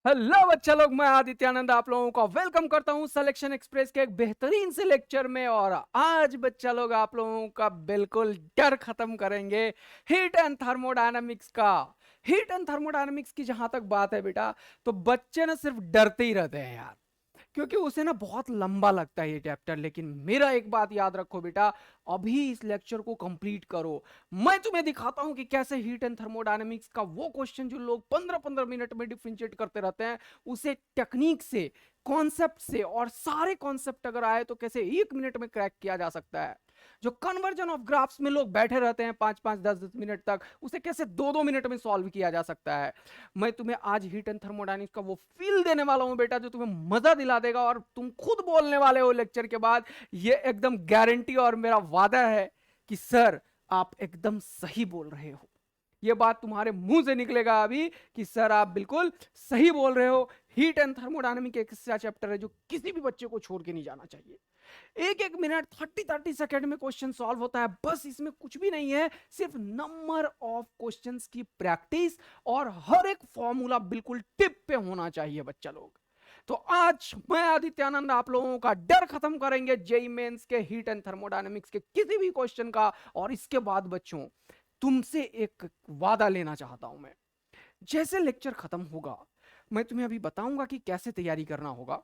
Hello बच्चा लोग, मैं आदित्यानंद आप लोगों का वेलकम करता हूं सिलेक्शन एक्सप्रेस के एक बेहतरीन से लेक्चर में। और आज बच्चा लोग आप लोगों का बिल्कुल डर खत्म करेंगे हीट एंड थर्मोडायनामिक्स का। हीट एंड थर्मोडायनामिक्स की जहां तक बात है बेटा, तो बच्चे ना सिर्फ डरते ही रहते हैं यार, क्योंकि उसे ना बहुत लंबा लगता है ये चैप्टर। लेकिन मेरा एक बात याद रखो बेटा, अभी इस लेक्चर को कंप्लीट करो। मैं तुम्हें दिखाता हूं कि कैसे हीट एंड थर्मोडायनेमिक्स का वो क्वेश्चन जो लोग 15-15 मिनट में डिफरेंशिएट करते रहते हैं, उसे टेक्निक से, कॉन्सेप्ट से, और सारे कॉन्सेप्ट अगर आए तो कैसे 1 मिनट में क्रैक किया जा सकता है। जो कन्वर्जन ऑफ ग्राफ्स में लोग बैठे रहते हैं 5-5 10-10 मिनट तक, उसे कैसे 2-2 मिनट में सॉल्व किया जा सकता है। मैं तुम्हें आज हीट एंड थर्मोडायनेमिक्स का वो फील देने वाला हूं बेटा, जो तुम्हें मजा दिला देगा। और तुम खुद बोलने वाले हो लेक्चर के बाद, ये एकदम गारंटी और मेरा वादा है कि सर आप एकदम सही बोल रहे हो। ये बात तुम्हारे मुंह से निकलेगा अभी कि सर आप बिल्कुल सही बोल रहे हो। हीट एंड थर्मोडायनामिक एक ऐसा चैप्टर है जो किसी भी बच्चे को छोड़ के नहीं जाना चाहिए। एक एक मिनट 30-30 सेकंड में क्वेश्चन सॉल्व होता है, बस इसमें कुछ भी नहीं है, सिर्फ नंबर ऑफ क्वेश्चंस की प्रैक्टिस, और हर एक फॉर्मूला बिल्कुल टिप पे होना चाहिए बच्चा लोग। तो आज मैं आदित्यानंद आप लोगों का डर खत्म करेंगे जेई मेंस के हीट एंड थर्मोडायनेमिक्स के किसी भी क्वेश्चन का। और इसके बाद बच्चों, तुमसे एक वादा लेना चाहता हूं मैं। जैसे लेक्चर खत्म होगा, मैं तुम्हें अभी बताऊंगा कि कैसे तैयारी करना होगा।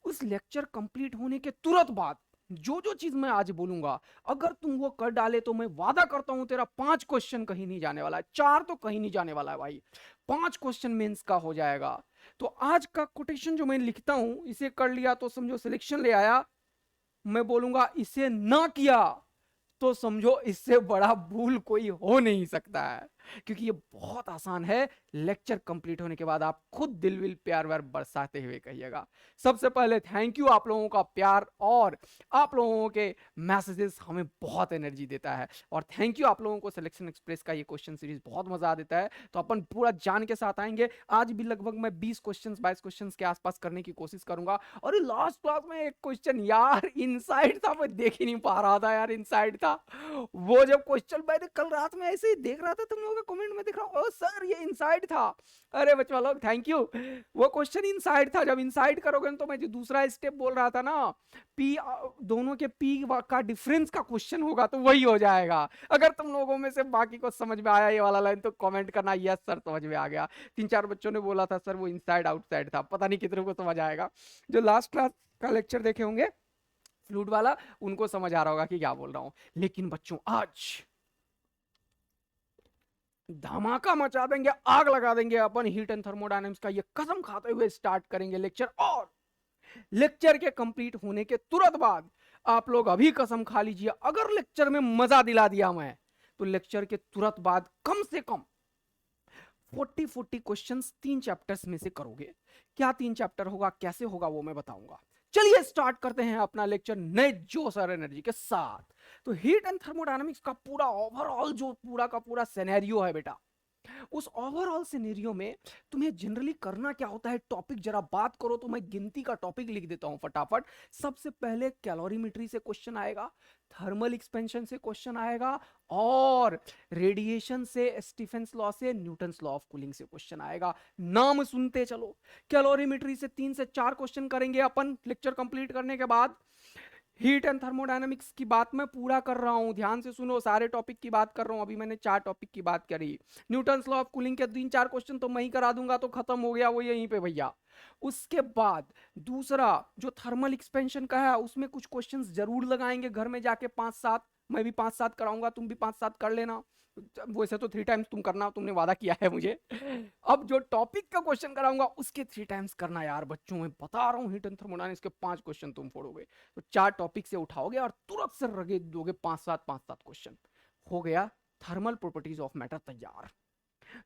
उस लेक्चर कंप्लीट होने के तुरंत बाद जो जो चीज मैं आज बोलूंगा, अगर तुम वो कर डाले तो मैं वादा करता हूं तेरा 5 क्वेश्चन कहीं नहीं जाने वाला है, 4 तो कहीं नहीं जाने वाला है भाई, 5 क्वेश्चन मेंस का हो जाएगा। तो आज का कोटेशन जो मैं लिखता हूं, इसे कर लिया तो समझो सिलेक्शन ले आया। मैं बोलूंगा इसे ना किया तो समझो इससे बड़ा भूल कोई हो नहीं सकता है, क्योंकि ये बहुत आसान है। लेक्चर कंप्लीट होने के बाद आप खुद दिल विल प्यार व्यार बरसाते हुए कहिएगा। सबसे पहले थैंक यू, आप लोगों का प्यार और आप लोगों के मैसेजेस हमें बहुत एनर्जी देता है। और थैंक यू आप लोगों को, सिलेक्शन एक्सप्रेस का ये क्वेश्चन सीरीज बहुत मजा देता है। तो अपन पूरा जान के साथ आएंगे। आज भी लगभग मैं 20-22 क्वेश्चन के आसपास करने की कोशिश करूंगा। और लास्ट क्लास में एक क्वेश्चन यार इनसाइड था, मैं देख ही नहीं पा रहा था यार, इनसाइड था। वो जब क्वेश्चन मैंने कल रात में ऐसे ही देख रहा था, तुम लोगों का कमेंट में दिख रहा, ओ सर ये इनसाइड था। अरे बच्चा लोग थैंक यू। वो क्वेश्चन इनसाइड था। जब इनसाइड करोगे तो मैं जो दूसरा स्टेप बोल रहा था ना, पी, दोनों के पी का डिफरेंस का क्वेश्चन होगा तो वही हो जाएगा। अगर तुम लोगों में से बाकी को समझ में आया ये वाला लाइन तो कमेंट करना यस सर समझ में आ गया। 3-4 बच्चों ने बोला था सर वो इनसाइड आउटसाइड था, पता नहीं कितने को समझ आएगा। जो लास्ट क्लास का लेक्चर देखे होंगे फ्लूट वाला, उनको समझ आ रहा होगा कि क्या बोल रहा हूं। लेकिन बच्चों आज धमाका मचा देंगे, आग लगा देंगे अपन हीट एंड थर्मोडायनेमिक्स का, ये कसम खाते हुए स्टार्ट करेंगे लेक्चर। और लेक्चर के कंप्लीट होने के तुरंत बाद आप लोग अभी कसम खा लीजिए, अगर लेक्चर में मजा दिला दिया मैं, तो लेक्चर के तुरंत बाद कम से कम 40-40 क्वेश्चंस 3 चैप्टर्स में से करोगे। क्या 3 चैप्टर होगा, कैसे होगा, वो मैं बताऊंगा। चलिए स्टार्ट करते हैं अपना लेक्चर नए जोश और एनर्जी के साथ। तो हीट एंड थर्मोडायनामिक्स का पूरा ओवरऑल जो पूरा का पूरा सिनेरियो है बेटा, उस ओवरऑल सिनेरियो में तुम्हें जनरली करना क्या होता है, टॉपिक जरा बात करो तो मैं गिनती का टॉपिक लिख देता हूं फटाफट। सबसे पहले कैलोरीमेट्री से क्वेश्चन आएगा, थर्मल एक्सपेंशन से क्वेश्चन आएगा, और रेडिएशन से, स्टीफेंस लॉ से, न्यूटन्स लॉ ऑफ कूलिंग से क्वेश्चन आएगा। नाम सुनते चलो। कैलोरीमेट्री से 3 से 4 क्वेश्चन करेंगे अपन लेक्चर कंप्लीट करने के बाद। हीट एंड थर्मोडायनामिक्स की बात मैं पूरा कर रहा हूं, ध्यान से सुनो, सारे टॉपिक की बात कर रहा हूं। अभी मैंने 4 टॉपिक की बात करी। न्यूटन्स लॉ ऑफ कूलिंग के 3-4 क्वेश्चन तो मैं ही करा दूंगा, तो खत्म हो गया वो यहीं पे भैया। उसके बाद दूसरा जो थर्मल एक्सपेंशन का है, उसमें कुछ क्वेश्चंस जरूर लगाएंगे घर में जाके 5-7। मैं भी 5-7 कराऊंगा, तुम भी 5-7 कर लेना। वैसे तो 3 टाइम्स तुम करना, तुमने वादा किया है मुझे। अब जो टॉपिक का क्वेश्चन कराऊंगा उसके 3 टाइम्स करना यार बच्चों, मैं बता रहा हूँ हीट एंड थर्मोडायनामिक्स के 5 क्वेश्चन तुम फोड़ोगे। तो 4 टॉपिक से उठाओगे और तुरंत से रगे दोगे 5-7 क्वेश्चन। हो गया थर्मल प्रॉपर्टीज ऑफ मैटर तैयार।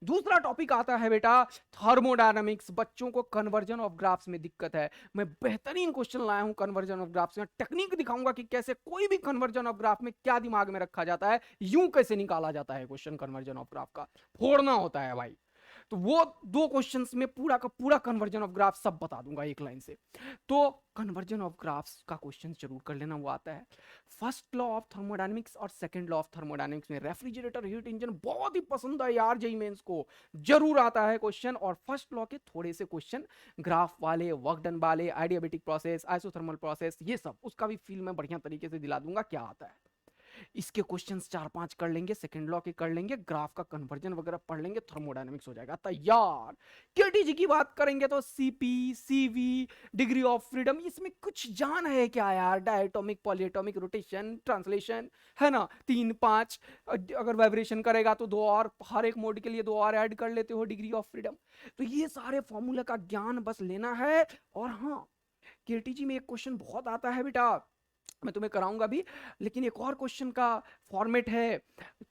दूसरा टॉपिक आता है बेटा थर्मोडायनामिक्स। बच्चों को कन्वर्जन ऑफ ग्राफ्स में दिक्कत है, मैं बेहतरीन क्वेश्चन लाया हूं कन्वर्जन ऑफ ग्राफ्स में। टेक्निक दिखाऊंगा कि कैसे कोई भी कन्वर्जन ऑफ ग्राफ में क्या दिमाग में रखा जाता है, यूं कैसे निकाला जाता है क्वेश्चन कन्वर्जन ऑफ ग्राफ का, फोड़ना होता है भाई। तो वो दो क्वेश्चंस में पूरा का पूरा कन्वर्जन ऑफ ग्राफ सब बता दूंगा एक लाइन से। तो कन्वर्जन ऑफ ग्राफ्स का क्वेश्चन जरूर कर लेना, वो आता है। फर्स्ट लॉ ऑफ थर्मोडायनेमिक्स और सेकंड लॉ ऑफ थर्मोडायनेमिक्स में रेफ्रिजरेटर हीट इंजन बहुत ही पसंद है यार, जेईई मेंस को जरूर आता है क्वेश्चन। और फर्स्ट लॉ के थोड़े से क्वेश्चन ग्राफ वाले, वर्क डन वाले, आइडियाबेटिक प्रोसेस, आइसोथर्मल प्रोसेस, ये सब उसका भी फील मैं बढ़िया तरीके से दिला दूंगा क्या आता है। इसके क्वेश्चंस 4-5 कर लेंगे, सेकंड लॉ के कर लेंगे, ग्राफ का कन्वर्जन वगैरह पढ़ लेंगे, थर्मोडायनेमिक्स हो जाएगा तैयार। केटीजी की बात करेंगे तो CP, CV, degree of freedom, इसमें कुछ जान है क्या यार? डायटोमिक, पॉलीएटॉमिक, रोटेशन, ट्रांसलेशन, है ना, 3-5, अगर वाइब्रेशन करेगा तो 2 और, हर एक मोड के लिए 2 और ऐड कर लेते हो, डिग्री ऑफ फ्रीडम। तो ये सारे फॉर्मूला का ज्ञान बस लेना है। और हाँ, केटीजी में एक क्वेश्चन बहुत आता है बेटा, मैं तुम्हें कराऊंगा भी, लेकिन एक और क्वेश्चन का फॉर्मेट है।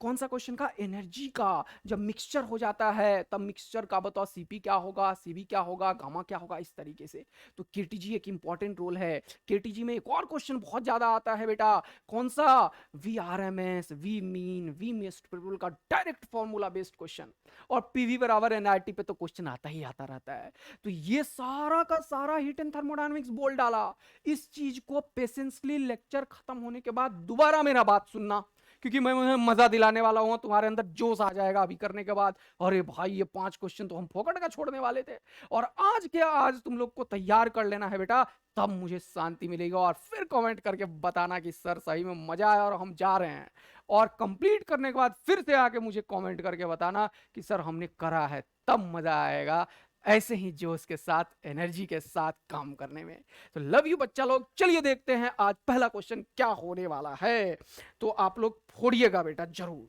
कौन सा क्वेश्चन का? एनर्जी का। जब मिक्सचर हो जाता है तब मिक्सचर का बताओ, सीपी क्या होगा, सीवी क्या होगा, गामा क्या होगा, इस तरीके से। तो केटीजी एक इंपॉर्टेंट रोल है। केटीजी में एक और क्वेश्चन बहुत ज्यादा आता है बेटा, कौन सा? We are M S, we mean, we most probable का डायरेक्ट फॉर्मूला बेस्ड क्वेश्चन। और पीवी बराबर एनआरटी पे तो क्वेश्चन आता ही आता रहता है। तो ये सारा का सारा हीट एंड थर्मोडायनेमिक्स बोल डाला। इस चीज को पेशेंसली लेक्चर खत्म होने के बाद दोबारा मेरा बात सुनना, क्योंकि मैं मजा दिलाने वाला हूं, तुम्हारे अंदर जोश आ जाएगा अभी करने के बाद। अरे भाई ये 5 क्वेश्चन तो हम फोकट का छोड़ने वाले थे, और आज के आज तुम लोग को तैयार कर लेना है बेटा, तब मुझे शांति मिलेगी। और फिर कमेंट करके बताना कि सर सही में मजा आया और हम जा रहे हैं। और कंप्लीट करने के बाद फिर से आके मुझे कमेंट करके बताना कि सर हमने करा है, तब मजा आएगा ऐसे ही जोश के साथ, एनर्जी के साथ काम करने में। तो लव यू बच्चा लोग, चलिए देखते हैं आज पहला क्वेश्चन क्या होने वाला है। तो आप लोग फोड़िएगा बेटा जरूर।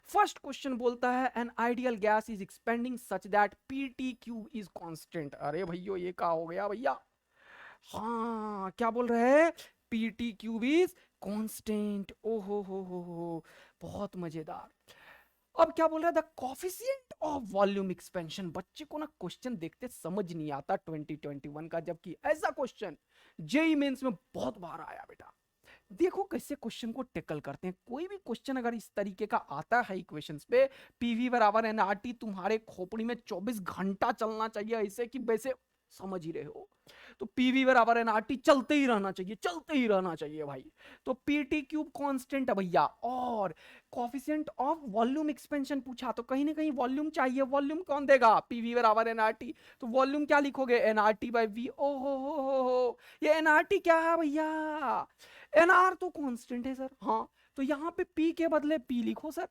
फर्स्ट क्वेश्चन बोलता है N ideal gas is expanding such that PT cube is constant. अरे भैया ये क्या हो गया भैया? हाँ क्या बोल रहे हैं? PT cube is constant. ओहो हो, बहुत मजेदार। अब क्या बोल रहा है? The coefficient of volume expansion. बच्चे को ना क्वेश्चन देखते समझ नहीं आता 2021 का, जबकि ऐसा क्वेश्चन जेईई मेंस में बहुत बार आया बेटा। देखो कैसे क्वेश्चन को टेकल करते हैं। कोई भी क्वेश्चन अगर इस तरीके का आता है इक्वेशंस पे, पीवी बराबर एनआरटी, तुम्हारे खोपड़ी में 24 घंटा चलना चाहिए, ऐसे कि वैसे समझ ही रहे हो। तो पीवी बराबर एनआरटी चलते ही रहना चाहिए, चलते ही रहना चाहिए भाई। तो पीटी क्यूब कांस्टेंट है भैया, और कोफिशिएंट ऑफ वॉल्यूम एक्सपेंशन पूछा तो कहीं ना कहीं वॉल्यूम चाहिए। वॉल्यूम कौन देगा? पीवी बराबर एनआरटी। तो वॉल्यूम क्या लिखोगे? NRT bye we. ओ हो, ये एनआरटी क्या है भैया? एनआर तो कांस्टेंट है सर। हाँ, तो यहाँ पे पी के बदले पी लिखो सर।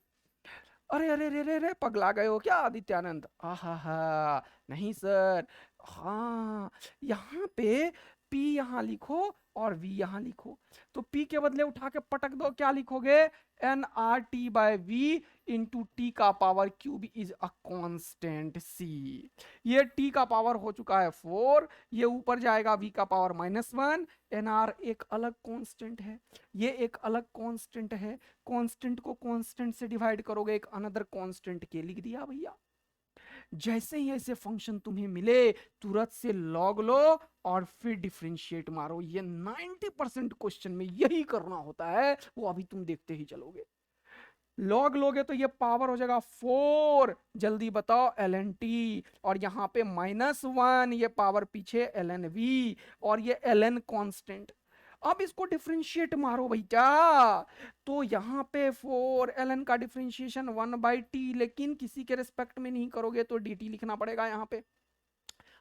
अरे अरे रे रे रे, पगला गए हो क्या आदित्यानंद? आहा, नहीं सर। हाँ, यहाँ पे P यहाँ लिखो और V यहाँ लिखो। तो P के बदले उठा के पटक दो, क्या लिखोगे? nRT by V into T का power cube is a constant C। ये T का पावर हो चुका है 4, ये ऊपर जाएगा V का पावर -1। nR एक अलग कांस्टेंट है, ये एक अलग कांस्टेंट है। कांस्टेंट को कांस्टेंट से डिवाइड करोगे, एक अनदर कांस्टेंट के लिख दिया भैया। जैसे ही ऐसे फंक्शन तुम्हें मिले तुरंत से लॉग लो और फिर डिफरेंशिएट मारो। ये 90% क्वेश्चन में यही करना होता है, वो अभी तुम देखते ही चलोगे। लॉग लोगे तो ये पावर हो जाएगा 4, जल्दी बताओ ln t, और यहाँ पे -1, ये पावर पीछे ln v, और ये ln कांस्टेंट। अब इसको डिफरेंशिएट मारो भैया, तो यहाँ पे 4 ln का डिफरेंशिएशन 1/t, लेकिन किसी के रिस्पेक्ट में नहीं करोगे तो dt लिखना पड़ेगा यहाँ पे।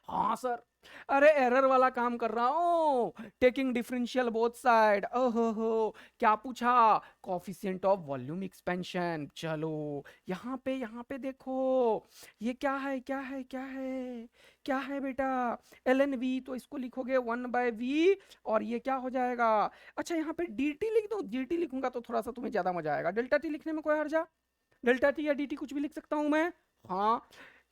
हाँ सर, अरे एरर वाला काम कर रहा हूं, टेकिंग डिफरेंशियल बोथ साइड। ओहो हो, क्या पूछा? Coefficient of volume expansion. चलो यहाँ पे देखो, ये क्या है क्या है क्या है क्या है बेटा? ln v, तो इसको लिखोगे 1/v, और ये क्या हो जाएगा? अच्छा यहाँ पे dt लिख दो। dt लिखूंगा तो थोड़ा सा तुम्हें ज्यादा मजा आएगा। डेल्टा टी लिखने में कोई हर्जा? डेल्टा टी या dt कुछ भी लिख सकता हूं मैं। हाँ,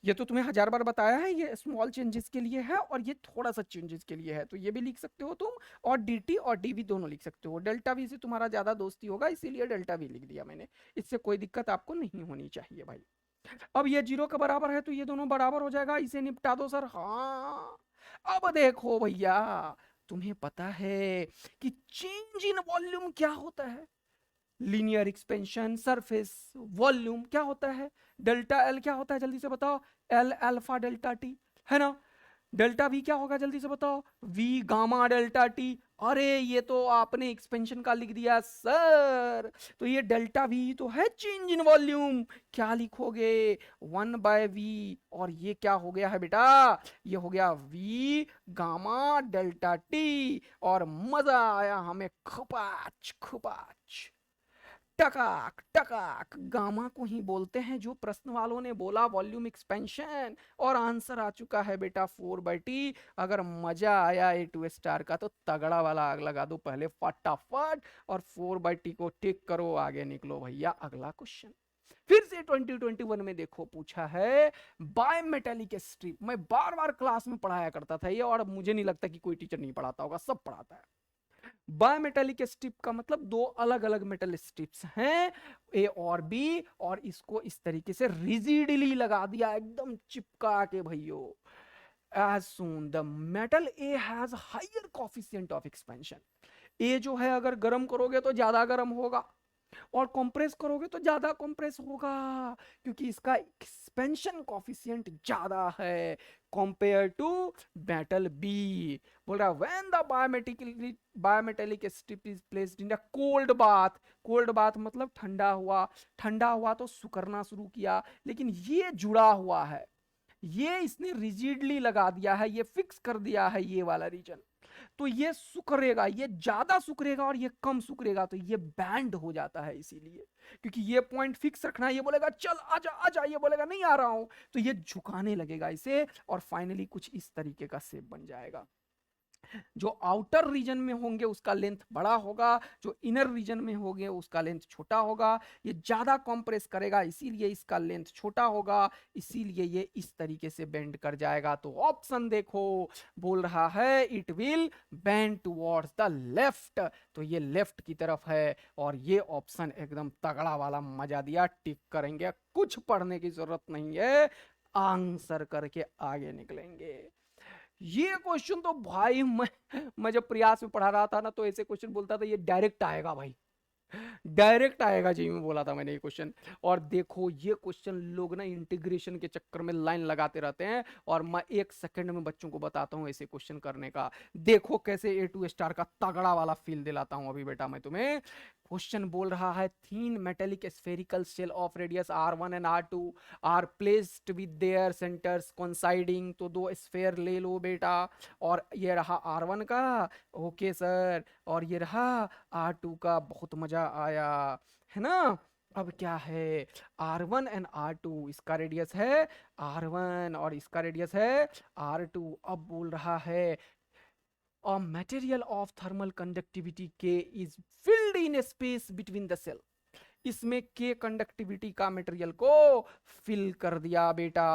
ये तो तुम्हें 1000 बार बताया है, ये स्मॉल चेंजेस के लिए है और ये थोड़ा सा चेंजेस के लिए है, तो ये भी लिख सकते हो तुम, और dt और dv दोनों लिख सकते हो। डेल्टा वी से तुम्हारा ज्यादा दोस्ती होगा, इसीलिए डेल्टा वी लिख दिया मैंने। इससे कोई दिक्कत आपको नहीं होनी चाहिए भाई। अब ये 0 का बराबर है तो ये दोनों बराबर हो जाएगा, इसे निपटा दो सर। हाँ, अब देखो भैया, तुम्हें पता है कि चेंज इन वॉल्यूम क्या होता है? लीनियर एक्सपेंशन, सरफेस, वॉल्यूम क्या होता है, डेल्टा एल क्या होता है जल्दी से बताओ, एल अल्फा डेल्टा टी, है ना। डेल्टा वी क्या होगा जल्दी से बताओ, वी गामा डेल्टा टी। अरे ये तो आपने एक्सपेंशन का लिख दिया सर, तो ये डेल्टा वी तो है चेंज इन वॉल्यूम, क्या लिखोगे 1/v, और ये क्या हो गया है बेटा, ये हो गया वी गामा डेल्टा टी। और मजा आया हमें खपाच खपाच, टकाक टकाक, गामा को ही बोलते हैं जो प्रश्न वालों ने बोला वॉल्यूम एक्सपेंशन, और आंसर आ चुका है बेटा 4/t। अगर मजा आया A2 स्टार का तो तगड़ा वाला आग लगा दो पहले फटाफट, और 4/t को टिक करो, आगे निकलो भैया अगला क्वेश्चन। फिर से 2021 में देखो पूछा है बायोमेटेलिक स्ट्रिप। मैं बार बार क्लास में पढ़ाया करता था ये, और मुझे नहीं लगता कि कोई टीचर नहीं पढ़ाता होगा, सब पढ़ाता है। बायोमेटेलिक स्ट्रिप का मतलब दो अलग अलग मेटल स्ट्रिप्स हैं, ए और बी, और इसको इस तरीके से रिजिडली लगा दिया एकदम चिपका के भैयो। as soon the metal A has higher coefficient of expansion, ए जो है अगर गर्म करोगे तो ज्यादा गर्म होगा, और कंप्रेस करोगे तो ज्यादा कंप्रेस होगा, क्योंकि इसका एक्सपेंशन कॉफिशिएंट ज्यादा है कंपेयर टू मेटल बी। बोल रहा when the bimetallic strip is placed in a cold bath, cold bath मतलब ठंडा हुआ, ठंडा हुआ तो सुकरना शुरू किया, लेकिन ये जुड़ा हुआ है, ये इसने रिजिडली लगा दिया है, ये फिक्स कर दिया है ये वाला रीजन, तो ये सुकरेगा, ये ज्यादा सुकरेगा और ये कम सुकरेगा, तो ये बैंड हो जाता है इसीलिए, क्योंकि ये पॉइंट फिक्स रखना है, ये बोलेगा चल आजा आजा, ये बोलेगा नहीं आ रहा हूं, तो ये झुकाने लगेगा इसे, और फाइनली कुछ इस तरीके का शेप बन जाएगा। जो आउटर रीजन में होंगे उसका लेंथ बड़ा होगा, जो इनर रीजन में होंगे उसका लेंथ छोटा होगा, ये ज्यादा कंप्रेस करेगा इसीलिए इसका लेंथ छोटा होगा, इसीलिए ये इस तरीके से बेंड कर जाएगा। तो ऑप्शन देखो बोल रहा है it will bend towards the left, तो ये लेफ्ट की तरफ है, और ये ऑप्शन एकदम तगड़ा वाला मजा दिया, टिक करेंगे, कुछ पढ़ने की जरूरत नहीं है, आंसर करके आगे निकलेंगे। ये क्वेश्चन तो भाई मैं जब प्रयास में पढ़ा रहा था ना, तो ऐसे क्वेश्चन बोलता था ये डायरेक्ट आएगा भाई, डायरेक्ट आएगा जी, में बोला था मैंने ये क्वेश्चन। और देखो ये क्वेश्चन लोग ना इंटीग्रेशन के चक्कर में लाइन लगाते रहते हैं, और मैं 1 सेकंड में बच्चों को बताता हूँ ऐसे क्वेश्चन करने का, देखो कैसे A2 स्टार का तगड़ा वाला फील दिलाता हूँ अभी बेटा मैं तुम्हें। क्वेश्चन बोल रहा है thin metallic spherical shell of radius R1 and R2 are placed with their centres coinciding, तो दो स्फेयर ले लो बेटा, और ये रहा R1 का, ओके सर, और ये रहा R2 का, बहुत मजा आया है ना। अब क्या है R1 एंड R2, इसका रेडियस है R1 और इसका रेडियस है R2। अब बोल रहा है a material of thermal conductivity K is filled in a space between the cell, इसमें K कंडक्टिविटी का मटेरियल को फिल कर दिया बेटा।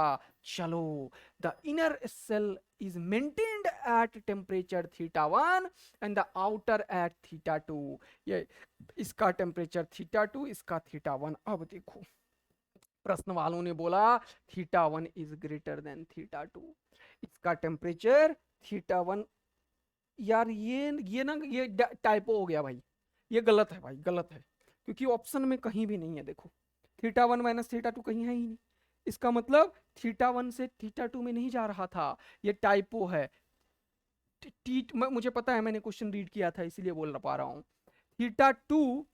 चलो the inner cell is maintained at temperature θ1 and the outer at θ2, ये इसका टेम्परेचर θ2 इसका θ1। अब देखो प्रश्न वालों ने बोला θ1 इज ग्रेटर देन θ2, इसका टेम्परेचर θ1, यार ये ना ये टाइपो हो गया भाई, ये गलत है भाई, गलत है, क्योंकि ऑप्शन में कहीं भी नहीं है, देखो θ1 माइनस θ2 कहीं है ही नहीं, इसका मतलब θ1 से θ2 में नहीं जा रहा था, ये टाइपो है। मुझे पता है, मैंने क्वेश्चन रीड किया था इसीलिए बोल पा रहा हूँ। θ2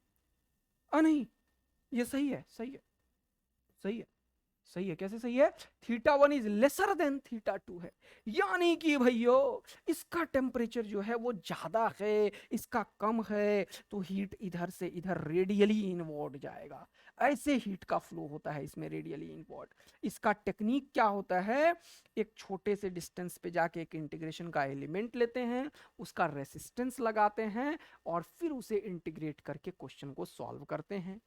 नहीं, ये सही है, सही है, सही है, सही है, कैसे सही है, θ1 इज लेसर देन θ2 है, यानी कि भैया इसका टेम्परेचर जो है वो ज्यादा है, इसका कम है, तो हीट इधर से इधर रेडियली इनवर्ड जाएगा, ऐसे हीट का फ्लो होता है इसमें रेडियली इनवर्ड। इसका टेक्निक क्या होता है, एक छोटे से डिस्टेंस पे जाके एक इंटीग्रेशन का एलिमेंट लेते हैं, उसका रेसिस्टेंस लगाते हैं, और फिर उसे इंटीग्रेट करके क्वेश्चन को सॉल्व करते हैं।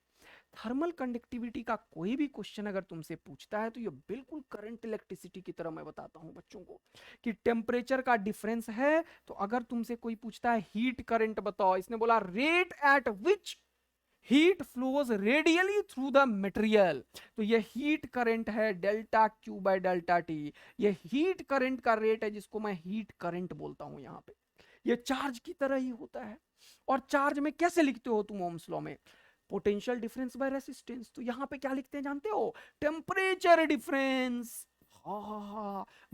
थर्मल कंडक्टिविटी का कोई भी क्वेश्चन अगर तुमसे पूछता है तो ये बिल्कुल करंट इलेक्ट्रिसिटी की तरह मैं बताता हूं बच्चों को कि टेम्परेचर का डिफरेंस है, तो अगर तुमसे कोई पूछता है हीट करंट बताओ, इसने बोला rate at which heat flows radially through the material, तो ये हीट करंट है delta Q by delta T, ये हीट करंट का रेट है जिसको मैं हीट करंट बोलता हूं। यहाँ पे ये चार्ज की तरह ही होता है, और चार्ज में कैसे लिखते हो तुम ओम्स लॉ में, पोटेंशियल डिफरेंस बाय रेसिस्टेंस, तो यहां पे क्या लिखते हैं जानते हो? Temperature difference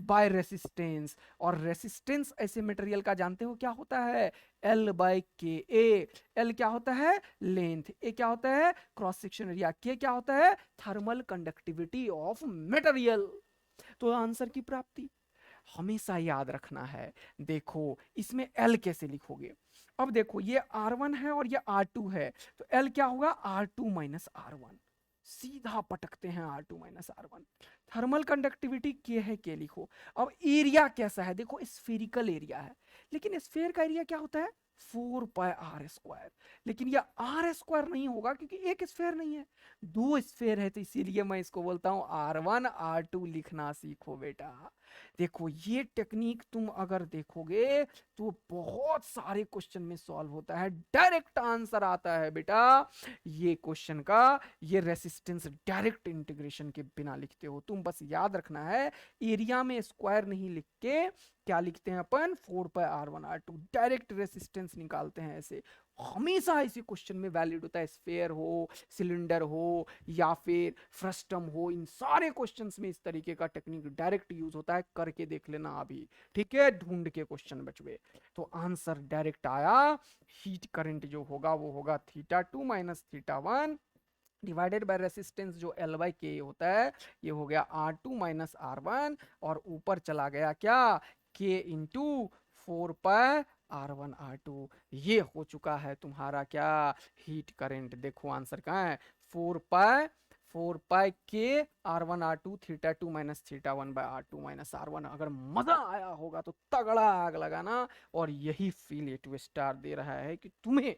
by resistance. और रेसिस्टेंस ऐसे मटेरियल का जानते हो क्या होता है? L बाय के ए। एल क्या होता है? लेंथ। ए क्या होता है? Cross section area. के क्या होता है? Thermal conductivity of material. तो आंसर की प्राप्ति हमेशा याद रखना है। देखो इसमें L कैसे लिखोगे? अब देखो ये R1 है और ये R2 है, तो L क्या होगा? R2 minus R1। सीधा पटकते हैं R2 minus R1। Thermal conductivity के है, के लिखो। अब एरिया कैसा है? देखो स्फेरिकल एरिया है, लेकिन स्फेयर का एरिया क्या होता है? 4πr²। लेकिन यह R² नहीं होगा क्योंकि एक स्फेयर नहीं है, दो स्फेयर है, तो इसीलिए मैं इसको बोलता हूं R1 R2 लिखना सीखो बेटा। देखो ये टेक्निक तुम अगर देखोगे तो बहुत सारे क्वेश्चन में सॉल्व होता है, डायरेक्ट आंसर आता है बेटा ये क्वेश्चन का। ये रेसिस्टेंस डायरेक्ट इंटीग्रेशन के बिना लिखते हो तुम, बस याद रखना है एरिया में स्क्वायर नहीं लिख के क्या लिखते हैं अपन? 4πr1r2। डायरेक्ट रेसिस्टेंस निकालते हैं ऐसे, हमेशा इसी क्वेश्चन में वैलिड होता है। स्फेयर हो, सिलेंडर हो या फिर फ्रस्टम हो, इन सारे क्वेश्चंस में इस तरीके का टेक्निक डायरेक्ट यूज होता है। करके देख लेना अभी, ठीक है? ढूंढ के क्वेश्चन बचवे। तो आंसर डायरेक्ट आया, हीट करंट जो होगा वो होगा θ2 माइनस θ1 डिवाइडेड बाय रेसिस्टेंस जो L बाई के होता है, ये हो गया R2 माइनस R1, और ऊपर चला गया क्या? K into 4πr1r2। ये हो चुका है तुम्हारा क्या? Heat current. देखो आंसर कहाँ है? 4π के R1R2 θ2 minus θ1 bye R2 minus R1। अगर मजा आया होगा तो तगड़ा आग लगाना, और यही फील ए टू स्टार दे रहा है कि तुम्हें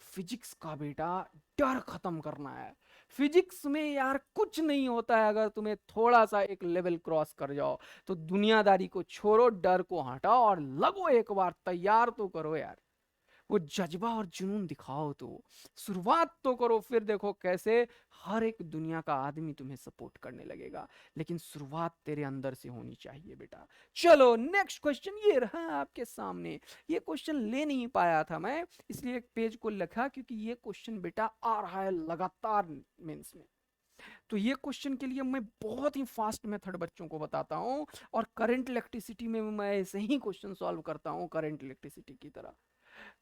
फिजिक्स का बेटा डर खत्म करना है। फिजिक्स में यार कुछ नहीं होता है, अगर तुम्हें थोड़ा सा एक लेवल क्रॉस कर जाओ तो दुनियादारी को छोड़ो, डर को हटाओ और लगो एक बार, तैयार तो करो यार। वो जज्बा और जुनून दिखाओ, तो शुरुआत तो करो, फिर देखो कैसे हर एक दुनिया का आदमी तुम्हें सपोर्ट करने लगेगा। लेकिन शुरुआत तेरे अंदर से होनी चाहिए बेटा। चलो नेक्स्ट क्वेश्चन ये रहा आपके सामने। ये क्वेश्चन ले नहीं पाया था मैं, इसलिए एक पेज को लिखा, क्योंकि ये क्वेश्चन बेटा आ रहा है लगातार मेंस में। तो ये क्वेश्चन के लिए मैं बहुत ही फास्ट मेथड बच्चों को बताता हूँ, और करंट इलेक्ट्रिसिटी में मैं ऐसे ही क्वेश्चन सॉल्व करता हूँ करंट इलेक्ट्रिसिटी की तरह।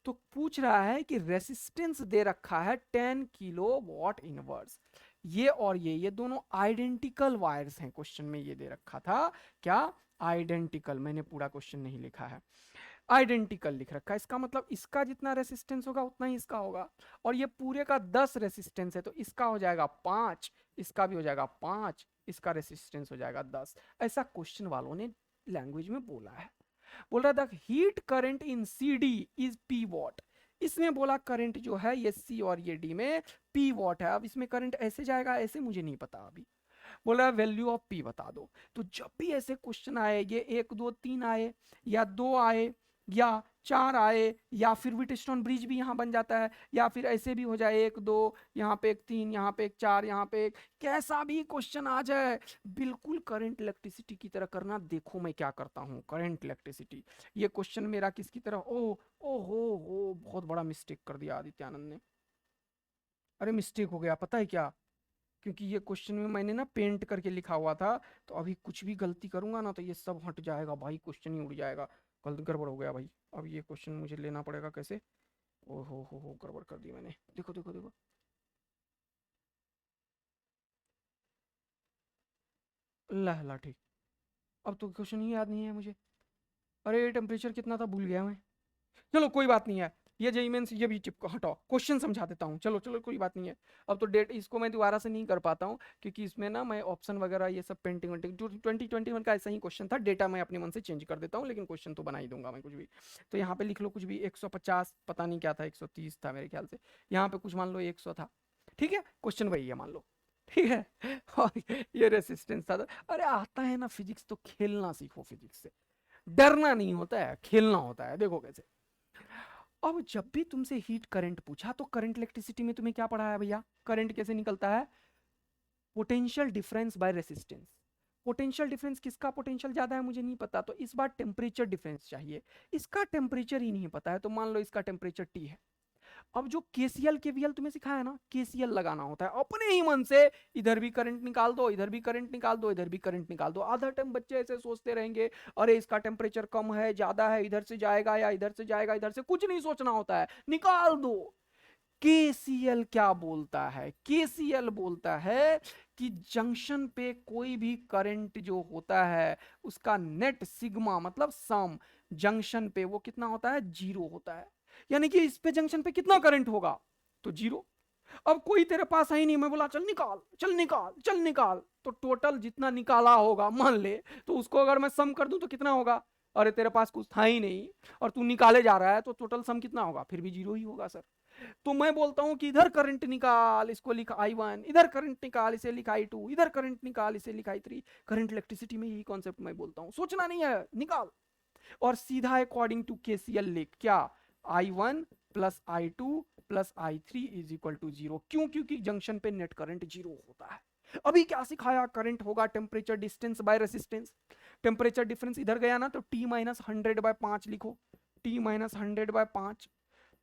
तो पूछ रहा है कि रेसिस्टेंस दे रखा है 10 किलो वॉट इनवर्स। ये और ये दोनों आइडेंटिकल वायर्स हैं, क्वेश्चन में ये दे रखा था क्या? आइडेंटिकल। मैंने पूरा क्वेश्चन नहीं लिखा है, आइडेंटिकल लिख रखा है। इसका मतलब इसका जितना रेसिस्टेंस होगा उतना ही इसका होगा, और ये पूरे का 10 रेसिस्टेंस है, तो इसका हो जाएगा 5, इसका भी हो जाएगा 5, इसका रेसिस्टेंस हो जाएगा 10। ऐसा क्वेश्चन वालों ने लैंग्वेज में बोला है। बोल रहा था heat current in C D is P watt. इसमें बोला करंट जो है ये सी और ये डी में पी वॉट है। अब इसमें करंट ऐसे जाएगा, ऐसे मुझे नहीं पता अभी। बोला वैल्यू ऑफ पी बता दो। तो जब भी ऐसे क्वेश्चन आए, ये 1 2 3 आए या 2 आए या 4 आए, या फिर व्हीटस्टोन ब्रिज भी यहाँ बन जाता है, या फिर ऐसे भी हो जाए 1 2 यहाँ पे 1 3 यहाँ पे 1 4 यहाँ पे 1, कैसा भी क्वेश्चन आ जाए बिल्कुल करंट इलेक्ट्रिसिटी की तरह करना। देखो मैं क्या करता हूँ करंट इलेक्ट्रिसिटी। ये क्वेश्चन मेरा किसकी तरह? ओ हो बहुत बड़ा मिस्टेक कर दिया आदित्यानंद ने। अरे मिस्टेक हो गया, पता है क्या? क्योंकि ये क्वेश्चन में मैंने ना पेंट करके लिखा हुआ था, तो अभी कुछ भी गलती करूंगा ना तो ये सब हट जाएगा भाई, क्वेश्चन ही उड़ जाएगा। गलती गड़बड़ हो गया भाई। अब ये क्वेश्चन मुझे लेना पड़ेगा कैसे? ओ हो गड़बड़ कर दी मैंने। देखो देखो देखो, ला ला ठीक। अब तो क्वेश्चन ही याद नहीं है मुझे। अरे टेम्परेचर कितना था भूल गया मैं। चलो कोई बात नहीं है, ये जेई मेंस ये भी चिपको हटाओ, क्वेश्चन समझा देता हूँ। चलो चलो कोई बात नहीं है। अब तो डेट इसको मैं दोबारा से नहीं कर पाता हूँ, क्योंकि इसमें ना मैं ऑप्शन वगैरह ये सब पेंटिंग वेंटिंग 2021 का ऐसा ही क्वेश्चन था। डेटा मैं अपने मन से चेंज कर देता हूँ, लेकिन क्वेश्चन तो बना ही दूंगा मैं कुछ भी। तो यहाँ पे लिख लो कुछ भी, 150 पता नहीं क्या था, 130 था मेरे ख्याल से। यहाँ पे कुछ मान लो 100 था, ठीक है? क्वेश्चन वही है मान लो, ठीक है? और ये रेसिस्टेंस था। अरे आता है ना फिजिक्स तो खेलना सीखो फिजिक्स से, डरना नहीं होता है, खेलना होता है। देखो कैसे। अब जब भी तुमसे हीट करंट पूछा तो करंट इलेक्ट्रिसिटी में तुम्हें क्या पढ़ा है भैया? करंट कैसे निकलता है? Potential difference by resistance. Potential difference किसका पोटेंशियल ज्यादा है मुझे नहीं पता, तो इस बार टेम्परेचर डिफरेंस चाहिए। इसका टेम्परेचर ही नहीं पता है, तो मान लो इसका टेम्परेचर टी है। अब जो केसीएल केवीएल तुम्हें सिखाया ना, केसीएल लगाना होता है अपने ही मन से, इधर भी करंट निकाल दो, इधर भी करंट निकाल दो, इधर भी करंट निकाल दो। आधा टाइम बच्चे ऐसे सोचते रहेंगे, अरे इसका टेम्परेचर कम है, ज्यादा है, इधर से जाएगा या इधर से जाएगा, इधर से कुछ नहीं सोचना होता है, निकाल दो। केसीएल क्या बोलता है? केसीएल बोलता है कि जंक्शन पे कोई भी करंट जो होता है उसका नेट सिग्मा मतलब सम जंक्शन पे वो कितना होता है? जीरो होता है। यानी कि इस पे जंक्शन पे कितना करंट होगा? तो जीरो। अब कोई तेरे पास है ही नहीं, मैं बोला चल निकाल चल निकाल चल निकाल, तो टोटल जितना निकाला होगा मान ले, तो उसको अगर मैं सम कर दूं तो कितना होगा? अरे तेरे पास कुछ था ही नहीं और तू निकाले जा रहा है, तो टोटल सम कितना होगा? फिर भी जीरो ही होगा सर। तो मैं बोलता हूं कि इधर करंट निकाल, इसको लिख I1, इधर करंट निकाल, इसे लिख I2, इधर करंट निकाल, इसे लिख I3। करंट इलेक्ट्रिसिटी में यही कॉन्सेप्ट मैं बोलता हूं, सोचना नहीं है, निकाल। और सीधा अकॉर्डिंग टू केसीएल लिख क्या? I1 plus I2 plus I3 is equal to zero. क्यों? क्योंकि जंक्शन पे नेट करंट जीरो होता है। अभी क्या सिखाया? करंट होगा temperature distance by resistance. Temperature difference इधर गया ना, तो T माइनस 100/5 लिखो, T माइनस 100/5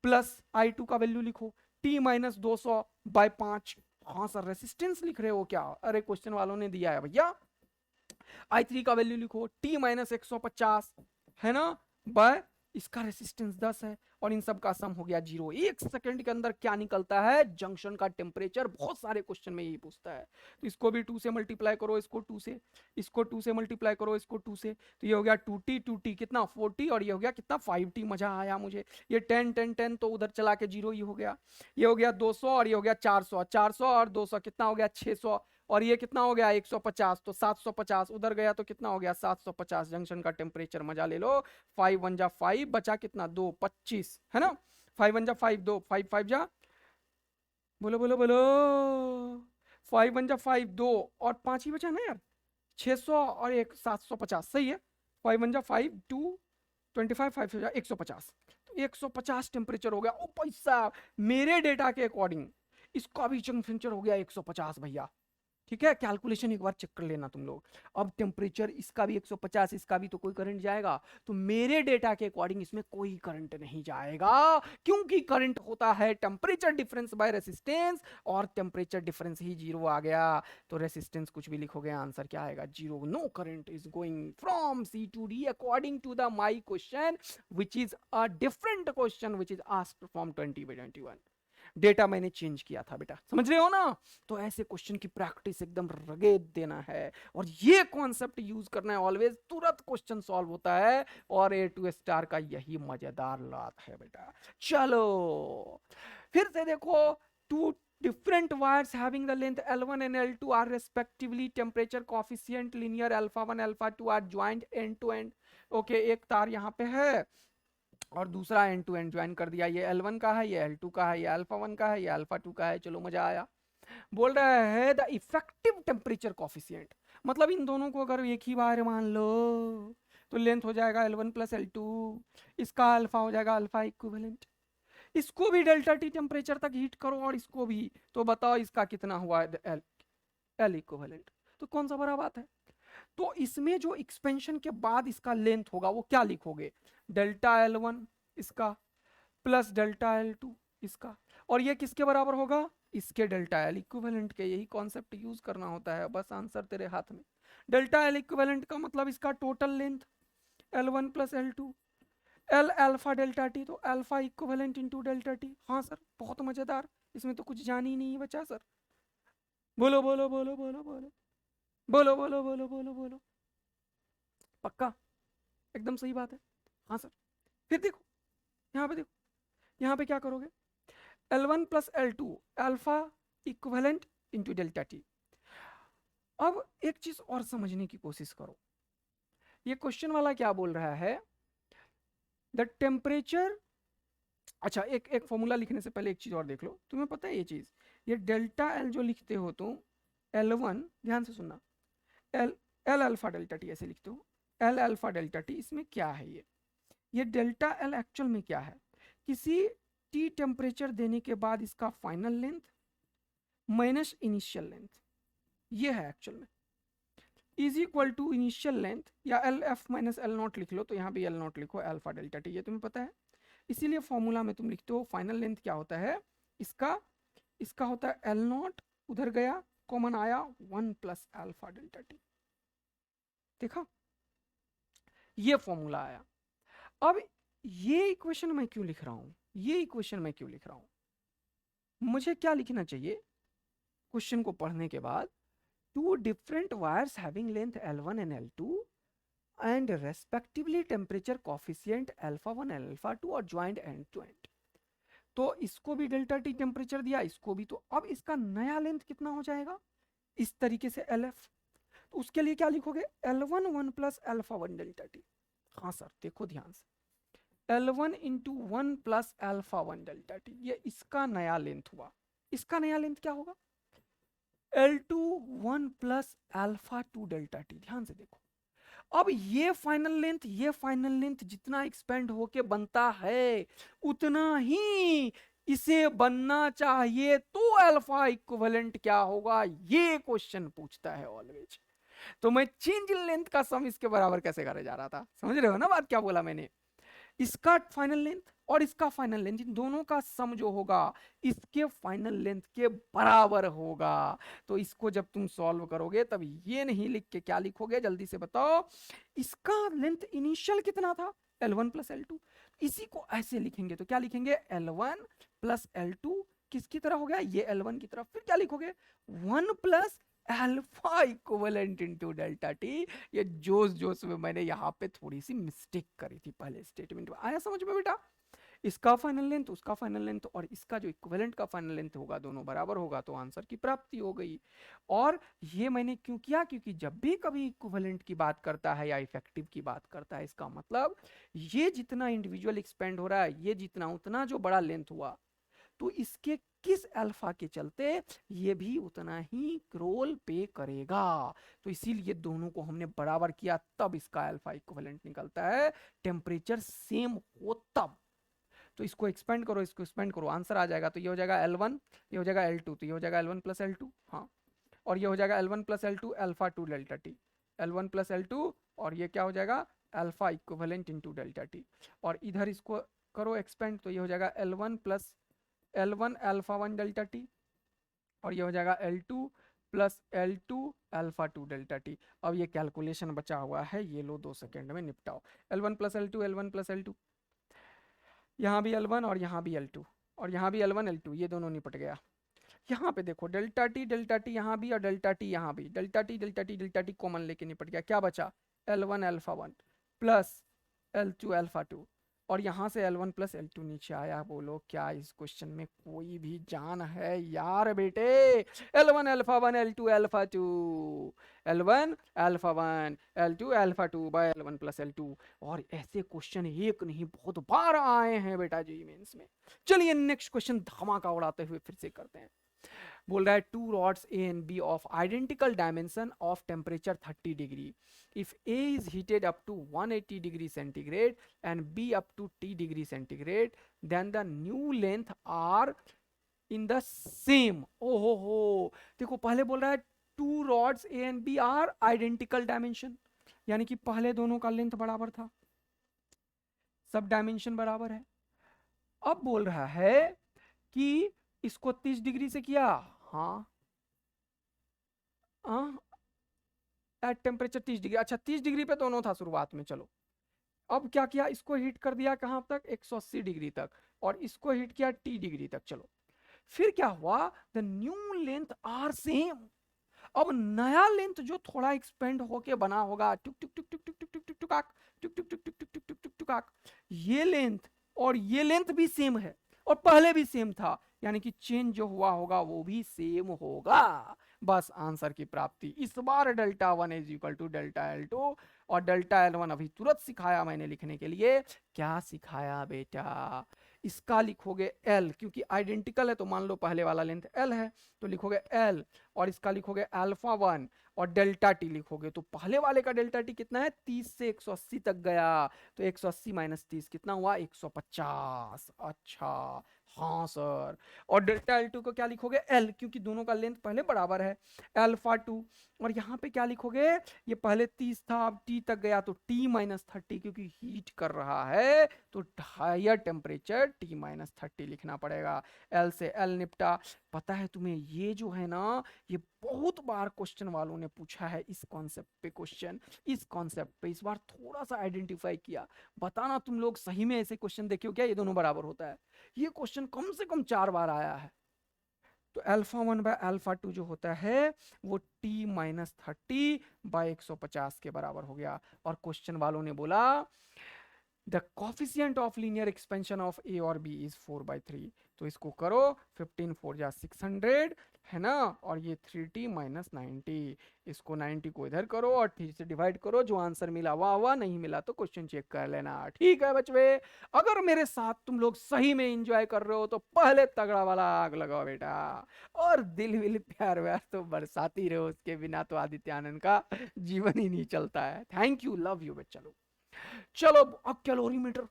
प्लस I2 का वैल्यू लिखो T माइनस 200/5। हाँ सर रेसिस्टेंस लिख रहे हो क्या? अरे क्वेश्चन वालों ने दिया है भैया। I3 का वैल्यू लिखो T माइनस 150 है ना, बाय इसका रेसिस्टेंस 10 है, और इन सब का सम हो गया जीरो। एक सेकंड के अंदर क्या निकलता है? जंक्शन का टेम्परेचर। बहुत सारे क्वेश्चन में यही पूछता है। तो इसको भी 2 से मल्टीप्लाई करो, इसको 2 से, इसको 2 से मल्टीप्लाई करो, इसको 2 से, तो ये हो गया 2t कितना 40, और ये हो गया कितना 5t। मजा आया मुझे। ये 10 10 10 तो उधर चला के जीरो ही हो गया। ये हो गया 200 और ये हो गया 400, 400 और 200 कितना हो गया? 600, और ये कितना हो गया? 150, तो 750 उधर गया तो कितना हो गया? 750 जंक्शन का टेम्परेचर। मजा ले लो। 5 1 जा 5, बचा कितना? 2 25 है ना। 5 1 जा 5, 2 5 5 जा, बोलो बोलो बोलो, 5 1 जा 5, 2 और 5 ही बचा ना यार। 600 और एक 750 सही है। 5 1 जा 5, 2 25, 5 जा 150, तो 150 टेम्परेचर हो गया। ओ पैसा, मेरे डेटा के अकॉर्डिंग इसका भी टेम्परेचर हो गया 150 भैया। ठीक है, कैलकुलेशन एक बार चेक कर लेना तुम लोग। अब टेम्परेचर इसका भी 150, इसका भी, तो कोई करंट जाएगा? तो मेरे डेटा के अकॉर्डिंग इसमें कोई करंट नहीं जाएगा, क्योंकि करंट होता है टेम्परेचर डिफरेंस बाय रेसिस्टेंस, और टेम्परेचर डिफरेंस ही जीरो आ गया। तो रेसिस्टेंस कुछ भी लिखोगे, आंसर क्या आएगा? Zero. No current is going from C to D according to the my question, which is a different question which is asked from 20/21। Data मैंने चेंज किया था बेटा, समझ रहे हो ना? तो ऐसे क्वेश्चन की प्रैक्टिस एकदम रगेद देना है, और ये कॉन्सेप्ट यूज करना है ऑलवेज, तुरंत क्वेश्चन सॉल्व होता है। और A2 स्टार का यही मजेदार लात है बेटा। चलो फिर से देखो, to different wires having the length L1 and L2 are respectively temperature coefficient linear alpha 1 alpha 2 are joined end to end। Okay, एक तार यहाँ पे है और दूसरा एंड टू एंड ज्वाइन कर दिया। ये L1 का है, ये L2 का है, ये अल्फा 1 का है, ये अल्फा 2 का है। चलो मजा आया। बोल रहा है द इफेक्टिव टेम्परेचर कॉफिशिएंट, मतलब इन दोनों को अगर एक ही बार मान लो तो लेंथ हो जाएगा L1 प्लस L2, इसका अल्फा हो जाएगा अल्फा इक्विवेलेंट। इसको भी डेल्टा टी टेम्परेचर तक हीट करो और इसको भी, तो बताओ इसका कितना हुआ? L equivalent. तो कौन सा बड़ा बात है? तो इसमें जो एक्सपेंशन के बाद इसका लेंथ होगा वो क्या लिखोगे? डेल्टा L1 इसका प्लस डेल्टा L2 इसका, और ये किसके बराबर होगा? इसके डेल्टा L इक्विवेलेंट के। यही कॉन्सेप्ट यूज करना होता है, बस आंसर तेरे हाथ में। डेल्टा L इक्विवेलेंट का मतलब इसका total length L1 plus L2, L alpha delta T, तो alpha equivalent into delta T. हाँ सर, बहुत मजेदार, इसमें तो कुछ जान ही नहीं बचा सर। बोलो बोलो बोलो बोलो बोलो बोलो बोलो बोलो बोलो बोलो, पक्का? एकदम सही बात है। हाँ सर। फिर देखो यहाँ पे, देखो यहाँ पे क्या करोगे? L1 plus L2 alpha equivalent into delta T. अब एक चीज और समझने की कोशिश करो, ये क्वेश्चन वाला क्या बोल रहा है? द टेम्परेचर, अच्छा एक फॉर्मूला लिखने से पहले एक चीज और देख लो। तुम्हें पता है ये चीज, ये डेल्टा L जो लिखते हो तुम, L1, ध्यान से सुनना, L अल्फा डेल्टा टी ऐसे लिखते हो, L अल्फा डेल्टा टी, इसमें क्या है? ये डेल्टा L एक्चुअल में क्या है? किसी T टेम्परेचर देने के बाद इसका final length minus initial length, ये है एक्चुअल में, is equal to initial length, या L F minus L naught लिख लो, तो यहाँ भी एल नॉट लिखो, अल्फा डेल्टा टी, ये तुम्हें पता है। इसीलिए फॉर्मूला में तुम लिखते हो फाइनल लेंथ क्या होता है, इसका होता है एल नॉट, उधर गया कॉमन आया 1 प्लस अल्फा डेल्टा टी। देखा, ये फॉर्मूला आया। अब ये इक्वेशन मैं क्यों लिख रहा हूं, ये इक्वेशन मैं क्यों लिख रहा हूं, मुझे क्या लिखना चाहिए क्वेश्चन को पढ़ने के बाद, two different wires having length L1 and L2 and respectively temperature coefficient alpha 1 and alpha 2 और ज्वाइंट एंड टू एंड। तो इसको भी डेल्टा टी टेम्परेचर दिया, इसको भी, तो अब इसका नया लेंथ कितना हो जाएगा इस तरीके से LF। तो उसके लिए क्या लिखोगे, L1 1 plus alpha 1 delta T. हाँ सर देखो ध्यान से, L1 into 1 plus alpha 1 delta T, ये इसका नया लेंथ हुआ। इसका नया लेंथ क्या होगा, L2 1 plus alpha 2 delta T. ध्यान से देखो, अब ये फाइनल लेंथ जितना एक्सपेंड होके बनता है उतना ही इसे बनना चाहिए, तो अल्फा इक्विवेलेंट क्या होगा, ये क्वेश्चन पूछता है ऑलवेज। तो मैं चेंज इन लेंथ का सम इसके बराबर कैसे करे जा रहा था, समझ रहे हो ना बात क्या बोला मैंने, इसका फाइनल लेंथ और इसका फाइनल लेंथ, इन दोनों का सम जो होगा इसके फाइनल लेंथ के बराबर होगा। तो इसको जब तुम सॉल्व करोगे तब ये नहीं लिख के क्या लिखोगे, जल्दी से बताओ, इसका लेंथ इनिशियल कितना था L1 प्लस L2, इसी को ऐसे लिखेंगे तो क्या लिखेंगे, L1 प्लस L2 किसकी तरह हो गया, ये L1 की तरफ, फिर क्या लिखोगे 1 plus alpha equivalent into delta T. ये जोश में मैंने यहाँ पे थोड़ी सी मिस्टेक करी थी पहले स्टेटमेंट में, आया समझ में बेटा, इसका फाइनल लेंथ उसका फाइनल लेंथ और इसका जो इक्विवेलेंट का फाइनल लेंथ होगा दोनों बराबर होगा तो आंसर की प्राप्ति हो गई। और ये मैंने क्यों किया, क्योंकि जब भी कभी इक्विवेलेंट की बात करता है या इफेक्टिव की बात करता है, इसका मतलब ये जितना इंडिविजुअल एक्सपेंड हो रहा है, ये जितना उतना जो बड़ा लेंथ हुआ, तो इसके किस अल्फा के चलते ये भी उतना ही रोल पे करेगा। तो इसीलिए दोनों को हमने बराबर किया, तब इसका अल्फा इक्विवेलेंट निकलता है, टेम्परेचर सेम हो तब। तो इसको एक्सपेंड करो, इसको एक्सपेंड करो, आंसर आ जाएगा। तो ये हो जाएगा L1, ये हो जाएगा L2, तो ये हो जाएगा L1 प्लस L2, हाँ, और ये हो जाएगा L1 plus L2 alpha 2 delta T, L1 plus L2, और ये क्या हो जाएगा alpha equivalent into delta T, और इधर इसको करो एक्सपेंड, तो ये हो जाएगा L1 plus L1 alpha 1 delta T, और ये हो जाएगा L2 plus L2 alpha 2 delta T. अब ये कैलकुलेशन बचा हुआ है, ये लो 2 सेकेंड में निपटाओ, L1 plus L2, L1 plus L2, यहाँ भी L1 और यहाँ भी L2, और यहाँ भी L1 L2, ये दोनों निपट गया। यहाँ पे देखो डेल्टा टी यहाँ भी और डेल्टा टी यहाँ भी, डेल्टा टी कॉमन लेके निपट गया, क्या बचा L1 alpha 1 plus L2 alpha 2, और यहाँ से L1 प्लस L2 नीचे आया। बोलो क्या इस क्वेश्चन में कोई भी जान है यार बेटे, L1 alpha 1 L2 alpha 2, L1 alpha 1 L2 alpha 2 by L1 plus L2, और ऐसे क्वेश्चन एक नहीं बहुत बार आए हैं बेटा जी मेंस में। चलिए नेक्स्ट क्वेश्चन धमाका उड़ाते हुए फिर से करते हैं। बोल रहा है two rods A and B of identical dimension of temperature 30 degree, if A is heated up to 180 degree centigrade and B up to T degree centigrade, then the new length are in the same। ओहो हो, देखो पहले बोल रहा है two rods A and B are identical dimension, यानी कि पहले दोनों का लेंथ बराबर था, सब डायमेंशन बराबर है। अब बोल रहा है कि इसको 30 डिग्री से किया, हाँ एट टेम्परेचर 30 डिग्री, अच्छा 30 डिग्री पे दोनों था शुरुआत में, चलो अब क्या किया, इसको हीट कर दिया कहां तक 180 डिग्री तक, और इसको हीट किया T डिग्री तक। चलो फिर क्या हुआ, the new length are same. अब नया लेंथ जो थोड़ा एक्सपेंड होके बना होगा, टुक टुक टुक टुक टुक टुक टुक टुक टुक आक, टुक टुक टुक टुक टुक टुक टुक टुक टुक आक, ये लेंथ और ये लेंथ भी सेम है और पहले भी सेम था, यानी कि चेंज जो हुआ होगा वो भी सेम होगा। बस आंसर की प्राप्ति। इस बार delta 1 is equal to delta L2, और डेल्टा L1 अभी तुरंत सिखाया मैंने लिखने के लिए। क्या सिखाया बेटा, इसका लिखोगे L, क्योंकि आइडेंटिकल है तो मान लो पहले वाला लेंथ L है तो लिखोगे L, और इसका लिखोगे अल्फा 1 और डेल्टा टी लिखोगे, तो पहले वाले का डेल्टा टी कितना है 30 से 180 तक गया, तो 180 माइनस 30 कितना हुआ 150। अच्छा हाँ सर। और डेल्टा L2 को क्या लिखोगे? L, क्योंकि दोनों का लेंथ पहले बराबर है, अल्फा 2। और यहाँ पे क्या लिखोगे? ये पहले 30 था, अब T तक गया तो T-30, क्योंकि हीट कर रहा है तो हायर टेम्परेचर T-30 लिखना पड़ेगा। L से L निपटा। पता है तुम्हें ये जो है ना, ये बहुत बार क्वेश्चन वालों ने पूछा है इस कॉन्सेप्ट पे क्वेश्चन, इस कॉन्सेप्ट पे इस बार थोड़ा सा आइडेंटिफाई किया। बताना तुम लोग सही में ऐसे क्वेश्चन देखे हो क्या ये दोनों बराबर होता है? ये क्वेश्चन कम से कम 4 बार आया है। तो अल्फा 1 बाय अल्फा 2 जो होता है वो T-30 बाय 150 के बराबर हो गया। और क्वेश्चन वालों ने बोला the coefficient of linear expansion of A और बी इज 4/3। तो इसको करो, 15 4 जा 600 है ना, और ये 3T-90, इसको 90 को इधर करो और 3 से डिवाइड करो, जो आंसर मिला वाह वाह, नहीं मिला तो क्वेश्चन चेक कर लेना। ठीक है बच्चे, अगर मेरे साथ तुम लोग सही में एंजॉय कर रहे हो तो पहले तगड़ा वाला आग लगाओ बेटा, और दिल विल प्यार व्यार तो बरसाती रहो, उसके बिना तो आदित्य आनंद का जीवन ही नहीं चलता है। थैंक यू, लव यू बच्चा लोग। चलो अब कैलोरीमीटर,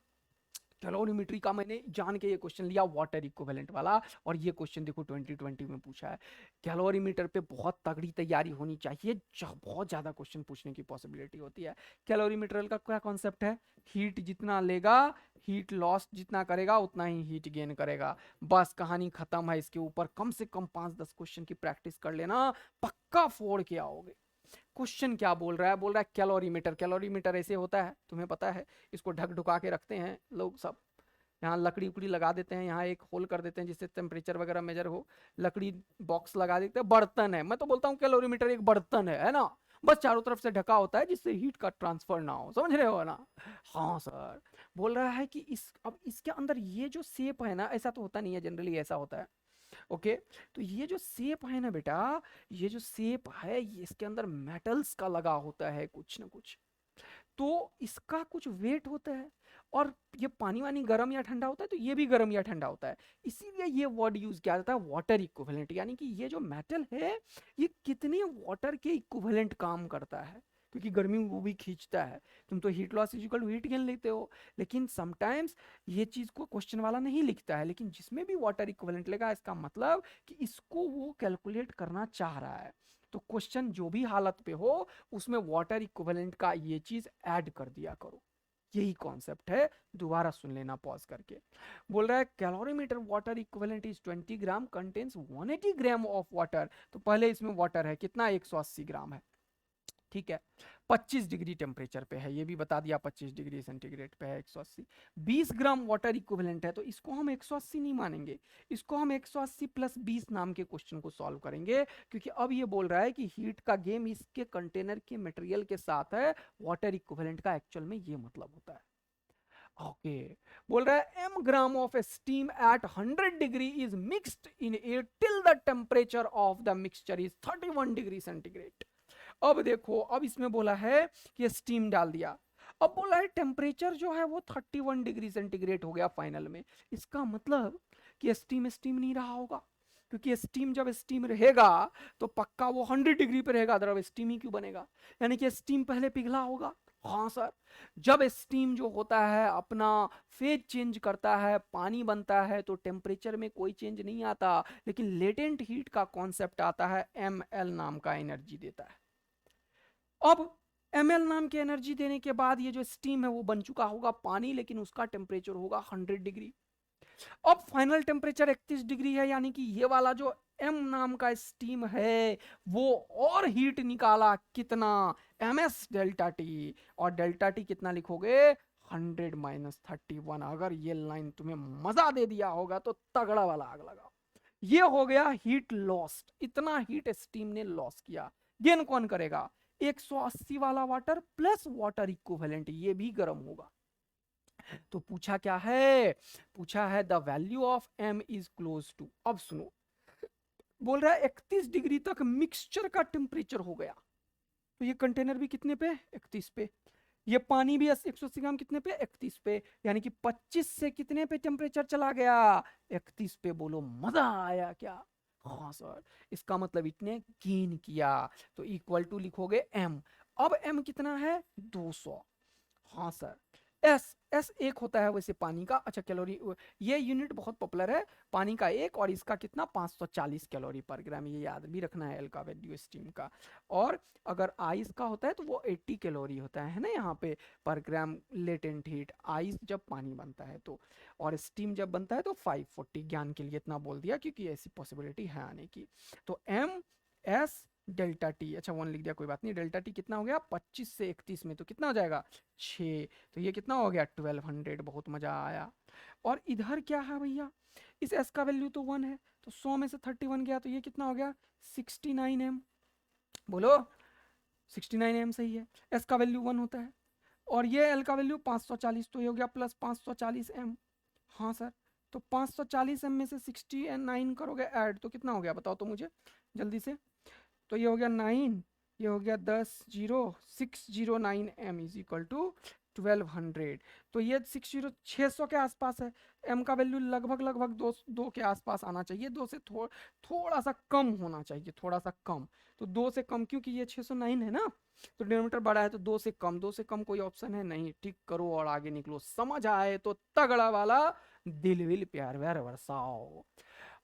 कैलोरीमेट्री का मैंने जान के ये क्वेश्चन लिया वाटर इक्विवेलेंट वाला, और ये क्वेश्चन देखो 2020 में पूछा है। कैलोरीमीटर पे बहुत तगड़ी तैयारी होनी चाहिए, बहुत ज्यादा क्वेश्चन पूछने की पॉसिबिलिटी होती है। कैलोरीमीटर का क्या कॉन्सेप्ट है? हीट जितना लेगा, हीट लॉस जितना करेगा उतना ही हीट गेन करेगा। बस कहानी खत्म है। इसके ऊपर कम से कम 5-10 क्वेश्चन की प्रैक्टिस कर लेना, पक्का फोड़ के आओगे। क्वेश्चन क्या बोल रहा है? बोल रहा है कैलोरीमीटर। कैलोरीमीटर ऐसे होता है, तुम्हें पता है, इसको ढक ढुका के रखते हैं लोग सब। यहाँ लकड़ी उकड़ी लगा देते हैं, यहाँ एक होल कर देते हैं जिससे टेम्परेचर वगैरह मेजर हो, लकड़ी बॉक्स लगा देते हैं। बर्तन है, मैं तो बोलता हूँ कैलोरीमीटर एक बर्तन है ना, बस चारों तरफ से ढका होता है जिससे हीट का ट्रांसफर ना हो, समझ रहे हो ना? हाँ सर। बोल रहा है कि इस अब इसके अंदर ये जो शेप है ना, ऐसा तो होता नहीं है, जनरली ऐसा होता है। ओके, तो ये जो शेप है ना बेटा, ये जो शेप है ये इसके अंदर मेटल्स का लगा होता है कुछ ना कुछ, तो इसका कुछ वेट होता है। और ये पानी वानी गर्म या ठंडा होता है तो ये भी गर्म या ठंडा होता है, इसीलिए ये वर्ड यूज किया जाता है वाटर इक्विवेलेंट, यानी कि ये जो मेटल है ये कितने वाटर के इक्विवेलेंट काम करता है, क्योंकि गर्मी वो भी खींचता है। तुम तो heat loss is equal to heat gain लेते हो, लेकिन समटाइम्स ये चीज को क्वेश्चन वाला नहीं लिखता है, लेकिन जिसमें भी वाटर इक्विवेलेंट लेगा इसका मतलब कि इसको वो कैलकुलेट करना चाह रहा है। तो क्वेश्चन जो भी हालत पे हो उसमें वाटर इक्विवेलेंट का ये चीज ऐड कर दिया करो, यही कॉन्सेप्ट है। दोबारा सुन लेना पॉज करके। बोल रहा है calorimeter water equivalent is 20 gram contains 180 gram of water. तो पहले इसमें वाटर है कितना? 180 ग्राम है, ठीक है। 25 डिग्री टेम्परेचर पे है, ये भी बता दिया, 25 डिग्री सेंटीग्रेड पे है 180। 20 ग्राम वाटर इक्विवेलेंट है, तो इसको हम 180 नहीं मानेंगे, इसको हम 180 प्लस 20 नाम के क्वेश्चन को सॉल्व करेंगे, क्योंकि अब ये बोल रहा है कि हीट का गेम इसके कंटेनर के मटेरियल के साथ है, वाटर इक्विवेलेंट का एक्चुअल में ये मतलब होता है। ओके, बोल रहा है m gram of steam eight 100 degree is mixed in air till the temperature of the mixture is 31 degree centigrade. अब देखो, अब इसमें बोला है कि स्टीम डाल दिया, अब बोला है टेम्परेचर जो है वो 31 डिग्री सेंटीग्रेड हो गया फाइनल में। इसका मतलब कि स्टीम स्टीम नहीं रहा होगा, क्योंकि स्टीम जब स्टीम रहेगा तो पक्का वो 100 डिग्री पे रहेगा, अदरवाइज स्टीम ही क्यों बनेगा? यानी कि स्टीम पहले पिघला होगा। हाँ सर, जब स्टीम जो होता है अपना फेज चेंज करता है, पानी बनता है, तो टेम्परेचर में कोई चेंज नहीं आता, लेकिन लेटेंट हीट का कॉन्सेप्ट आता है, ml नाम का एनर्जी देता है। अब ml नाम की एनर्जी देने के बाद ये जो स्टीम है वो बन चुका होगा पानी, लेकिन उसका टेम्परेचर होगा 100 डिग्री। अब फाइनल टेम्परेचर 31 डिग्री है, यानी कि ये वाला जो m नाम का स्टीम है वो और हीट निकाला कितना? ms डेल्टा टी, और डेल्टा टी कितना लिखोगे? 100 माइनस 31। अगर ये लाइन तुम्हें मजा दे दिया होगा तो तगड़ा वाला आग लगाओ। ये हो गया हीट लॉस्ट, इतना हीट स्टीम ने लॉस किया। गेन कौन करेगा? 180 वाला वाटर प्लस वाटर इक्विवेलेंट, ये भी गर्म होगा। तो पूछा क्या है? पूछा है the value of m is close to, अब सुनो, बोल रहा है 31 डिग्री तक मिक्सचर का टेम्परेचर हो गया, तो ये कंटेनर भी कितने पे? 31 पे। ये पानी भी 180 ग्राम कितने पे? 31 पे। यानी कि 25 से कितने पे टेम्परेचर चला गया? 31 पे। बोलो मजा आया क्या? हाँ सर, इसका मतलब इतने गेन किया, तो इक्वल टू लिखोगे m। अब m कितना है? 200। हाँ सर, एस एस एक होता है वैसे पानी का, अच्छा कैलोरी, ये यूनिट बहुत पॉपुलर है, पानी का एक, और इसका कितना 540 कैलोरी पर ग्राम, ये याद भी रखना है एल का वैल्यू स्टीम का। और अगर आइस का होता है तो वो 80 कैलोरी होता है ना यहाँ पे पर ग्राम लेटेंट हीट, आइस जब पानी बनता है तो, और स्टीम जब बनता है तो 540, ज्ञान के लिए इतना बोल दिया क्योंकि ऐसी पॉसिबिलिटी है आने की। तो एम एस डेल्टा टी, अच्छा 1 लिख दिया कोई बात नहीं, डेल्टा टी कितना हो गया 25 से 31 में तो कितना हो जाएगा 6, तो ये कितना हो गया 1200, बहुत मजा आया। और इधर क्या है भैया, इस एस का वैल्यू तो 1 है, तो 100 में से 31 गया तो ये कितना हो गया 69 एम, बोलो 69 एम सही है, एस का वैल्यू 1 होता है, और ये एल का वैल्यू 540, तो ये हो गया प्लस 540 एम। हाँ सर, तो 540 एम में से 69 करोगे ऐड तो कितना हो गया बताओ तो मुझे जल्दी से, तो ये हो गया 9, ये हो गया 609 एम इज इक्वल टू 1200, तो ये 600 के आसपास है, एम का वैल्यू लगभग लगभग 2 के आसपास आना चाहिए, 2 से थोड़ा सा कम होना चाहिए, थोड़ा सा कम, तो 2 से कम, क्योंकि ये 609 है ना, तो डिनोमिनेटर बड़ा है तो 2 से कम, 2 से कम कोई ऑप्शन है नहीं, ठीक करो और आगे निकलो, समझ आए तो तगड़ा वाला दिल विल प्यार व्यार बरसाओ।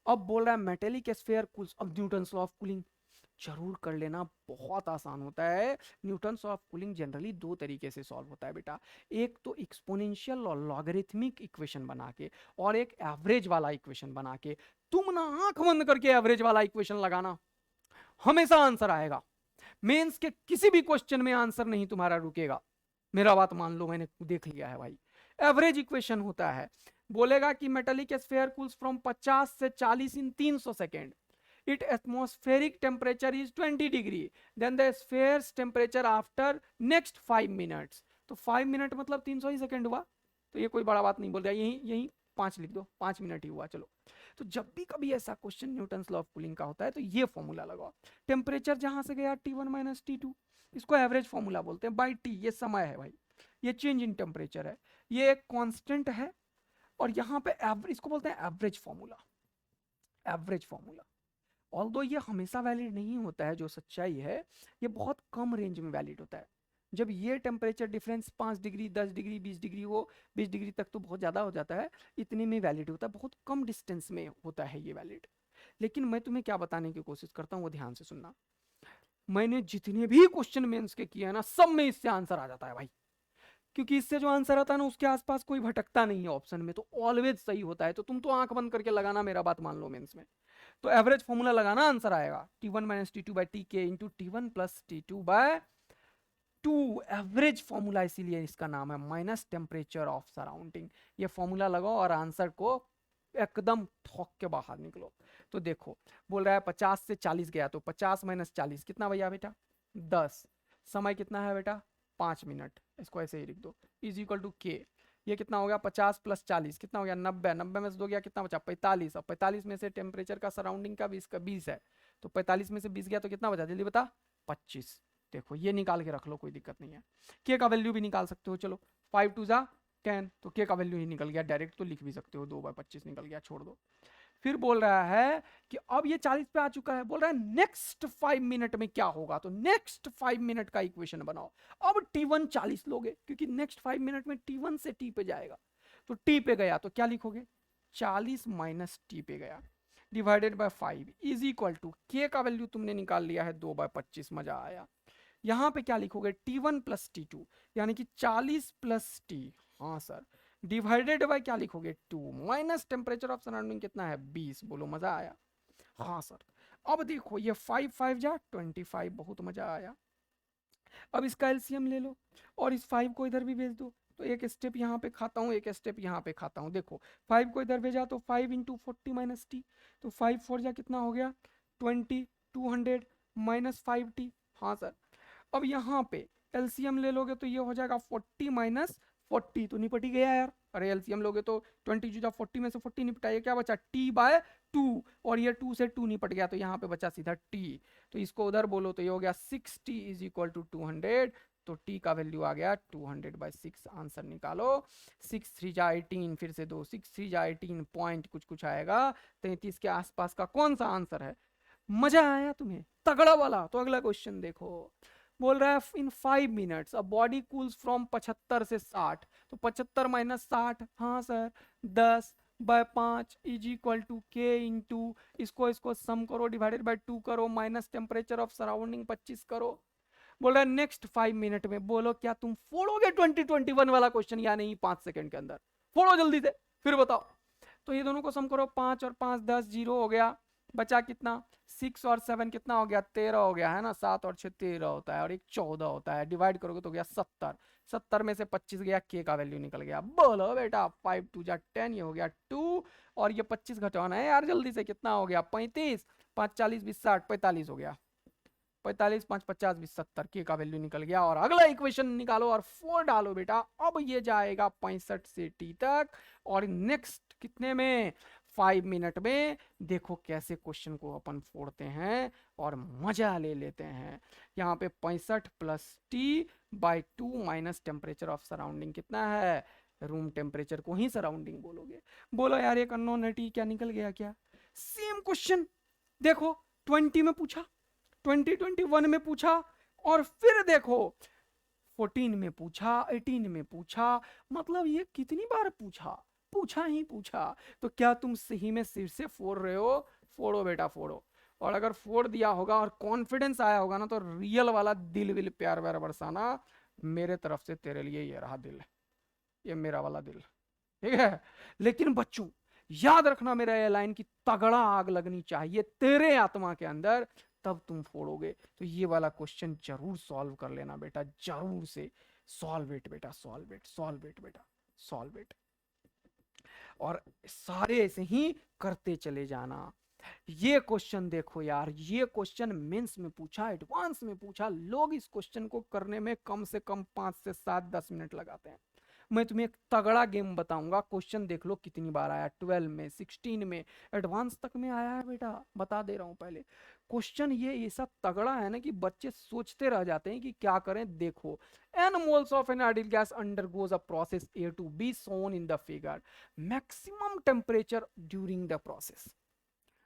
अब बोल रहा है मेटेलिक स्फीयर कूल्स, अब न्यूटन्स लॉ ऑफ कूलिंग जरूर कर लेना, बहुत आसान होता है। न्यूटन्स ऑफ कूलिंग जनरली 2 तरीके से सॉल्व होता है बेटा, एक तो एक्सपोनेंशियल और लॉगरिथमिक इक्वेशन बना के, और एक एवरेज वाला इक्वेशन बना के। तुम ना आंख बंद करके एवरेज वाला इक्वेशन लगाना, हमेशा आंसर आएगा, मेंस के किसी भी क्वेश्चन में आंसर नहीं तुम्हारा रुकेगा, मेरा बात मान लो, मैंने देख लिया है भाई। एवरेज इक्वेशन होता है, बोलेगा कि मेटेलिक स्फीयर कूल्स फ्रॉम 50 से 40 इन 300 second, its atmospheric temperature is 20 degree, then the sphere's temperature after next 5 minutes, तो 5 मिनट मतलब 300 ही सेकेंड हुआ, तो ये कोई बड़ा बात नहीं बोल रहा, यही यही 5 लिख दो, 5 मिनट ही हुआ। चलो, तो जब भी कभी ऐसा question Newton's law of cooling का होता है तो ये फॉर्मूला लगाओ, टेम्परेचर जहां से गया T1 माइनस T2, इसको एवरेज फॉर्मूला बोलते हैं, बाई टी ये समय है भाई, ये चेंज इन टेम्परेचर है, ये एक कांस्टेंट है, और यहाँ पे एवरेज, इसको बोलते हैं average formula, average formula. Although ये हमेशा वैलिड नहीं होता है, जो सच्चाई है ये बहुत कम रेंज में वैलिड होता है, जब ये temperature difference 5 degree 10 degree 20 degree हो, 20 डिग्री तक तो बहुत ज़्यादा हो जाता है, इतने में वैलिड होता है, बहुत कम डिस्टेंस में होता है ये वैलिड। लेकिन मैं तुम्हें क्या बताने की कोशिश करता हूँ वो ध्यान से सुनना, मैंने जितने भी क्वेश्चन मेंस के किए हैं ना, सब में इससे आंसर आ जाता है भाई, क्योंकि इससे जो आंसर आता है ना उसके आसपास कोई भटकता नहीं है ऑप्शन में, तो ऑलवेज सही होता है, तो तुम तो आंख बंद करके लगाना, मेरा बात मान लो मेंस में, तो एवरेज फॉर्मूला लगाना, आंसर आएगा T1 minus T2 by T K into T1 plus T2 by 2, average formula इसीलिए इसका नाम है, माइनस टेम्परेचर ऑफ सराउंडिंग। ये फॉर्मूला लगाओ और आंसर को एकदम ठोक के बाहर निकलो। तो देखो बोल रहा है 50 से 40 गया, तो 50 माइनस 40 कितना भैया बेटा 10, समय कितना है बेटा 5 मिनट, इसको ऐसे ही लिख दो, इज इक्वल टू के, ये कितना हो गया 50 प्लस 40 कितना हो गया 90, 90 में से 2 गया कितना बचा 45, और 45 में से टेम्परेचर का सराउंडिंग का 20 है, तो 45 में से 20 गया तो कितना बचा जल्दी बता 25। देखो ये निकाल के रख लो, कोई दिक्कत नहीं है, के का वैल्यू भी निकाल सकते हो, चलो 5 2 जा 10, तो के का वैल्यू ही निकल गया, डायरेक्ट तो लिख भी सकते हो, 2/25 निकल गया, छोड़ दो। फिर बोल रहा है कि अब ये 40 पे आ चुका है, बोल रहा है नेक्स्ट 5 मिनट में क्या होगा, तो नेक्स्ट 5 मिनट का इक्वेशन बनाओ। अब T1 40 लोगे, क्योंकि नेक्स्ट 5 मिनट में T1 से T पे जाएगा, तो T पे गया तो क्या लिखोगे 40 माइनस T पे गया divided by 5 is equal to, के का वैल्यू तुमने निकाल लिया है 2/25, मजा आया। यहाँ पे क्या लिखोगे T1 प्लस T2, यानी कि 40 प्लस T, हाँ सर, डिवाइडेड बाय क्या लिखोगे 2 माइनस टेम्परेचर ऑफ सराउंडिंग कितना है 20, बोलो मजा आया, हाँ सर। अब देखो ये 5 5 जा 25, बहुत मजा आया। अब इसका एलसीएम ले लो और इस 5 को इधर भी भेज दो, तो एक स्टेप यहाँ पे खाता हूँ, एक स्टेप यहाँ पे खाता हूँ। देखो 5 को इधर भेजा तो 5 इंटू 40 माइनस टी, तो 5 4 जा कितना हो गया 20, 200 माइनस 5t, हाँ सर। अब यहाँ पे एलसीएम ले लोगे तो ये हो जाएगा 40 माइनस 40, तो निपट ही गया यार, अरे एलसीएम लोगे तो 20 जुदा 40 में से 40 निपटा, ये क्या बचा t बाय 2, और ये 2 से 2 निपट गया, तो यहाँ पे बचा सीधा t, तो इसको उधर बोलो तो ये हो गया 6t इज इक्वल टू 200, तो t का वैल्यू आ गया 200/6, आंसर निकालो। 6 3 जा 18, फिर से 2 6 3 जा 18 पॉइंट कुछ कुछ आएगा, 33 के आसपास का कौन सा आंसर है। मजा आया तुम्हें तगड़ा वाला, तो अगला क्वेश्चन देखो, बोल रहा है इन 5 minutes a body cools from 75 से 60, तो 75 माइनस 60, हाँ सर, 10/5 इज इक्वल टू के इंटू इसको सम करो डिवाइडेड बाय 2 करो माइनस टेम्परेचर ऑफ सराउंडिंग 25 करो। बोल रहा है नेक्स्ट 5 मिनट में बोलो क्या तुम फोड़ोगे 2021 वाला क्वेश्चन या नहीं 5 सेकंड के अंदर, फोड़ो जल्दी से फिर बताओ। तो ये दोनों को सम करो, 5 और 5 10, 0 हो गया, बचा कितना 6 और 7 कितना हो गया 13 हो गया है ना, 7 और 6 13 होता है और एक 14 होता है, डिवाइड करोगे तो गया 70, 70 में से 25 गया, के का वैल्यू निकल गया। बोलो बेटा 5 2 जा 10, ये हो गया 2 और ये 25 घटाना है यार जल्दी से, कितना हो गया 35, 5 40 20 60 45 हो गया, 45 5 50 20 70, के का वैल्यू निकल गया। और अगला इक्वेशन निकालो और 4 डालो बेटा, अब ये जाएगा 65 से टी तक और नेक्स्ट कितने में 5 मिनट में। देखो कैसे क्वेश्चन को अपन फोड़ते हैं और मजा ले लेते हैं। यहाँ पे 65 plus T by 2 minus temperature of surrounding कितना है, रूम टेम्परेचर को ही सराउंडिंग बोलोगे। बोलो यार एक अननोन है टी, क्या निकल गया क्या, सेम क्वेश्चन देखो 20 में पूछा, 2021 में पूछा और फिर देखो 14 में पूछा, 18 में पूछा, मतलब ये कितनी बार पूछा, पूछा ही पूछा। तो क्या तुम सही में सिर से फोड़ रहे हो, फोड़ो बेटा फोड़ो। और अगर फोड़ दिया होगा और कॉन्फिडेंस आया होगा ना तो रियल वाला दिल विल प्यार व्यार बरसाना मेरे तरफ से तेरे लिए, ये रहा दिल, ये मेरा वाला दिल, ठीक है। लेकिन बच्चों याद रखना मेरा ये लाइन की तगड़ा आग लगनी चाहिए तेरे आत्मा के अंदर, तब तुम फोड़ोगे। तो ये वाला क्वेश्चन जरूर सॉल्व कर लेना बेटा, जरूर से सॉल्व इट बेटा, सॉल्व इट, सॉल्व इट बेटा, सॉल्व इट। और सारे ऐसे ही करते चले जाना। ये क्वेश्चन देखो यार, ये क्वेश्चन मेंस में पूछा, एडवांस में पूछा, लोग इस क्वेश्चन को करने में कम से कम 5 से 7 10 मिनट लगाते हैं। मैं तुम्हें एक तगड़ा गेम बताऊंगा, क्वेश्चन देख लो कितनी बार आया, 12 में 16 में एडवांस तक में आया है बेटा, बता दे रहा हूं पहले। क्वेश्चन ये ऐसा तगड़ा है ना कि बच्चे सोचते रह जाते हैं कि क्या करें। देखो n moles of an ideal gas undergoes a process A to B shown in the figure, maximum temperature during the process।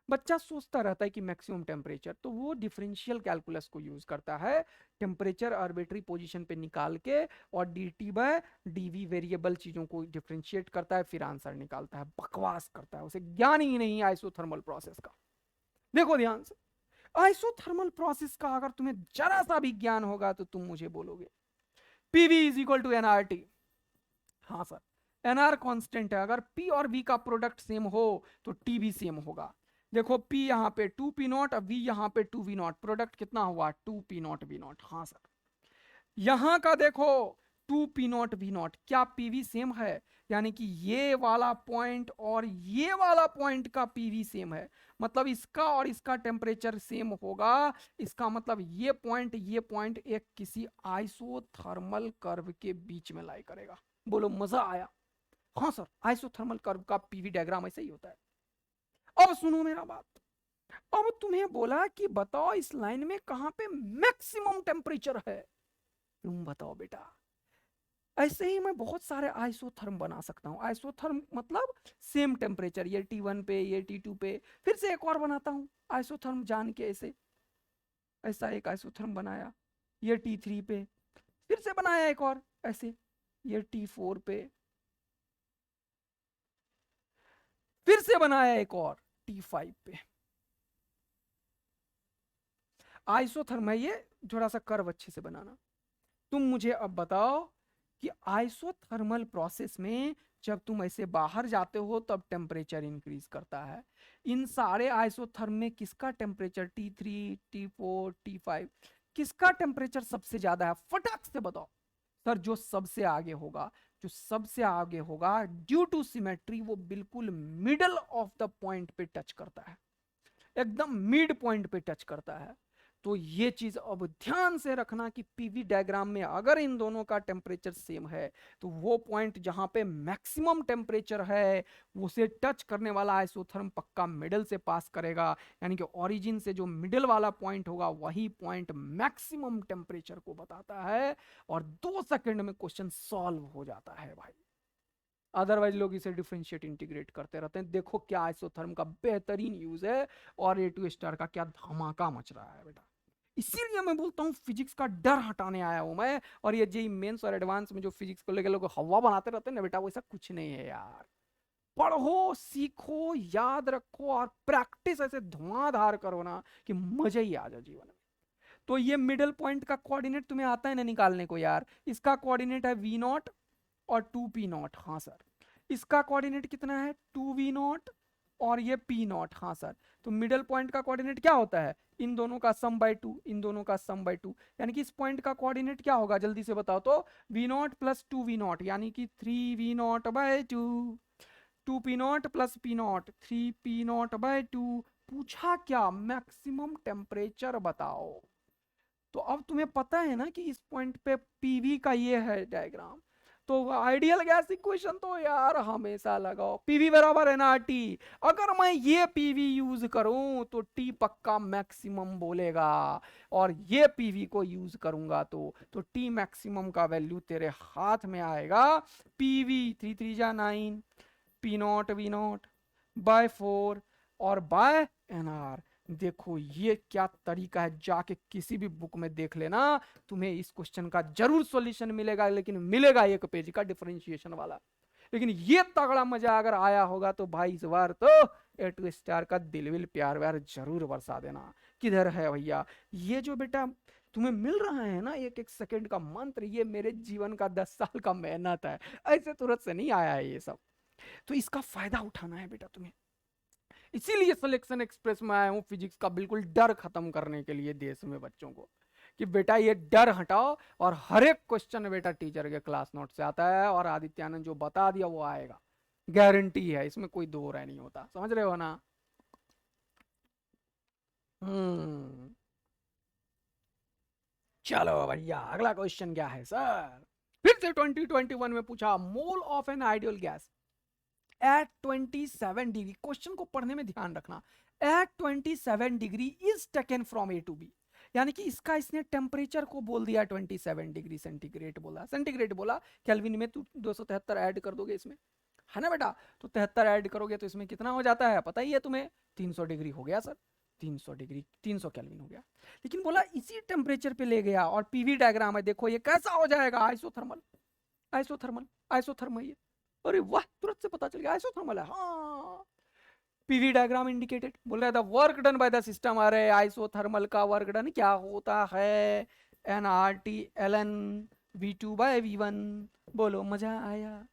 बच्चा सोचता रहता है कि मैक्सिमम टेम्परेचर, तो वो डिफरेंशियल कैलकुलस को यूज करता है, टेम्परेचर आर्बिट्री पोजीशन पे निकाल के और dt बाय dv वेरिएबल चीजों को डिफरेंशिएट करता है, फिर आंसर निकालता है। बकवास करता है, उसे ज्ञान ही नहीं आइसोथर्मल प्रोसेस का। देखो ध्यान से, आइसोथर्मल प्रोसेस का अगर तुम्हें जरा सा भी ज्ञान होगा तो तुम मुझे बोलोगे PV is equal to nRT। हाँ सर, nr कांस्टेंट है, अगर P और V का प्रोडक्ट सेम हो तो T भी सेम होगा। देखो P यहाँ पे 2P0 और V यहाँ पे 2V0, प्रोडक्ट कितना हुआ 2P0 V0। हाँ सर, यहाँ का देखो 2P0 V0, क्या PV सेम है, यानी कि ये वाला पॉइंट और ये वाला पॉइंट का PV सेम है, मतलब इसका और इसका टेम्परेचर सेम होगा। इसका मतलब ये पॉइंट एक किसी आइसोथर्मल कर्व के बीच में लाई करेगा। बोलो मजा आया। हाँ सर, आइसोथर्मल कर्व का पीवी डायग्राम ऐसे ही होता है। अब सुनो मेरा बात, अब तुम्हें बोला कि बताओ इस लाइन में कहां पे मैक्सिमम टेम्परेचर है, तुम बताओ बेटा। ऐसे ही मैं बहुत सारे आइसोथर्म बना सकता हूं। आइसोथर्म मतलब सेम टेम्परेचर, ये T1 पे, ये T2 पे। फिर से एक और बनाता हूं आइसोथर्म जान के, ऐसे ऐसा एक आइसोथर्म बनाया, ये T3 पे, फिर से बनाया एक और ऐसे, ये T4 पे, फिर से बनाया एक और T5 पे। आइसोथर्म है ये, थोड़ा सा कर्व अच्छे से बनाना। तुम मुझे अब बताओ कि आइसोथर्मल प्रोसेस में जब तुम ऐसे बाहर जाते हो तब टेम्परेचर इंक्रीज करता है। इन सारे आइसोथर्म में किसका टेम्परेचर T3 T4 T5 किसका टेम्परेचर सबसे ज्यादा है, फटाक से बताओ। सर जो सबसे आगे होगा, जो सबसे आगे होगा ड्यू टू सिमेट्री वो बिल्कुल मिडल ऑफ द पॉइंट पे टच करता है, एकदम मिड पॉइंट पे टच करता है। तो ये चीज अब ध्यान से रखना कि पीवी डायग्राम में अगर इन दोनों का टेम्परेचर सेम है तो वो पॉइंट जहां पे मैक्सिमम टेम्परेचर है उसे टच करने वाला आइसोथर्म पक्का मिडल से पास करेगा, यानी कि ओरिजिन से जो मिडल वाला पॉइंट होगा वही पॉइंट मैक्सिमम टेम्परेचर को बताता है। और 2 सेकंड में क्वेश्चन सॉल्व हो जाता है भाई। अदरवाइज लोग इसे डिफरेंशिएट इंटीग्रेट करते रहते हैं। देखो क्या आइसोथर्म का बेहतरीन यूज है और A2 स्टार का क्या धमाका मच रहा है बेटा। इसीलिए मैं बोलता हूँ फिजिक्स का डर हटाने आया हूं मैं। और ये जेई मेंस और एडवांस में जो फिजिक्स को लेकर लोग हवा बनाते रहते हैं ना बेटा, वो ऐसा कुछ नहीं है यार। पढ़ो, सीखो, याद रखो और प्रैक्टिस ऐसे धुआंधार करो ना कि मजा ही आ जाए जीवन में। तो ये मिडल पॉइंट का कोऑर्डिनेट तुम्हें आता है ना निकालने को यार? इसका कोऑर्डिनेट है वी नॉट और 2p0। हाँ सर। इसका कोऑर्डिनेट कितना है? 2v0 और ये p0। हाँ सर। तो मिडल पॉइंट का कोऑर्डिनेट क्या होता है? इन दोनों का सम बाय 2, इन दोनों का सम बाय 2। यानी कि इस पॉइंट का कोऑर्डिनेट क्या होगा जल्दी से बताओ तो? v0 प्लस 2v0 यानी कि 3v0 bye 2। 2p0 plus p0 3p0 bye 2। पूछा क्या? मैक्सिमम टेम्परेचर बताओ। तो अब तुम्हें पता है ना कि इस पॉइंट पे पीवी का ये है डायग्राम। तो आइडियल गैस इक्वेशन तो यार हमेशा लगाओ, पीवी बराबर है ना टी। अगर मैं ये पीवी यूज करूं तो टी पक्का मैक्सिमम बोलेगा, और ये पीवी को यूज करूंगा तो टी मैक्सिमम का वैल्यू तेरे हाथ में आएगा। पीवी 3 3 जा 9, P naught V naught by 4 और बाय एन आर। देखो ये क्या तरीका है, जाके किसी भी बुक में देख लेना, तुम्हें इस क्वेश्चन का जरूर सॉल्यूशन मिलेगा, लेकिन मिलेगा एक पेज का डिफरेंशिएशन वाला। लेकिन ये तगड़ा मजा अगर आया होगा तो भाई इस बार तो A2 स्टार का दिल विल प्यार व्यार जरूर बरसा देना। किधर है भैया ये जो बेटा तुम्हें मिल रहा है ना एक एक सेकंड का मंत्र? ये मेरे जीवन का 10 साल का मेहनत है, ऐसे तुरंत से नहीं आया है ये सब। तो इसका फायदा उठाना है बेटा तुम्हें। इसीलिए सिलेक्शन एक्सप्रेस में आया हूं फिजिक्स का बिल्कुल डर खत्म करने के लिए देश में बच्चों को, कि बेटा ये डर हटाओ। और हर एक क्वेश्चन बेटा टीचर के क्लास नोट से आता है, और आदित्यानंद जो बता दिया वो आएगा, गारंटी है, इसमें कोई दो राय नहीं होता। समझ रहे हो ना? चलो भैया अगला क्वेश्चन क्या है सर? फिर से 2021 में पूछा, mole of an ideal gas at 27 degree. Question को पढ़ने में ध्यान रखना। At 27 degree is taken from A to B. यानी कि इसका इसने टेम्परेचर को बोल दिया 27 डिग्री सेंटीग्रेड बोला, सेंटीग्रेड बोला। केल्विन में तू 273 ऐड कर दोगे इसमें, है ना बेटा? तो 73 ऐड करोगे तो इसमें कितना हो जाता है पता ही है तुम्हें? 300 डिग्री हो गया सर। 300 डिग्री 300 केल्विन हो गया। लेकिन बोला इसी टेम्परेचर पे ले गया, और पीवी डायग्राम है देखो, ये कैसा हो जाएगा? Isothermal, isothermal, isothermal. ये अरे वाह, तुरंत से पता चल गया आइसोथर्मल है। हाँ, पीवी डायग्राम इंडिकेटेड। बोल रहा था work done by the system. अरे आइसोथर्मल का वर्क डन क्या होता है? N R T l n V2 by V1। बोलो मजा आया?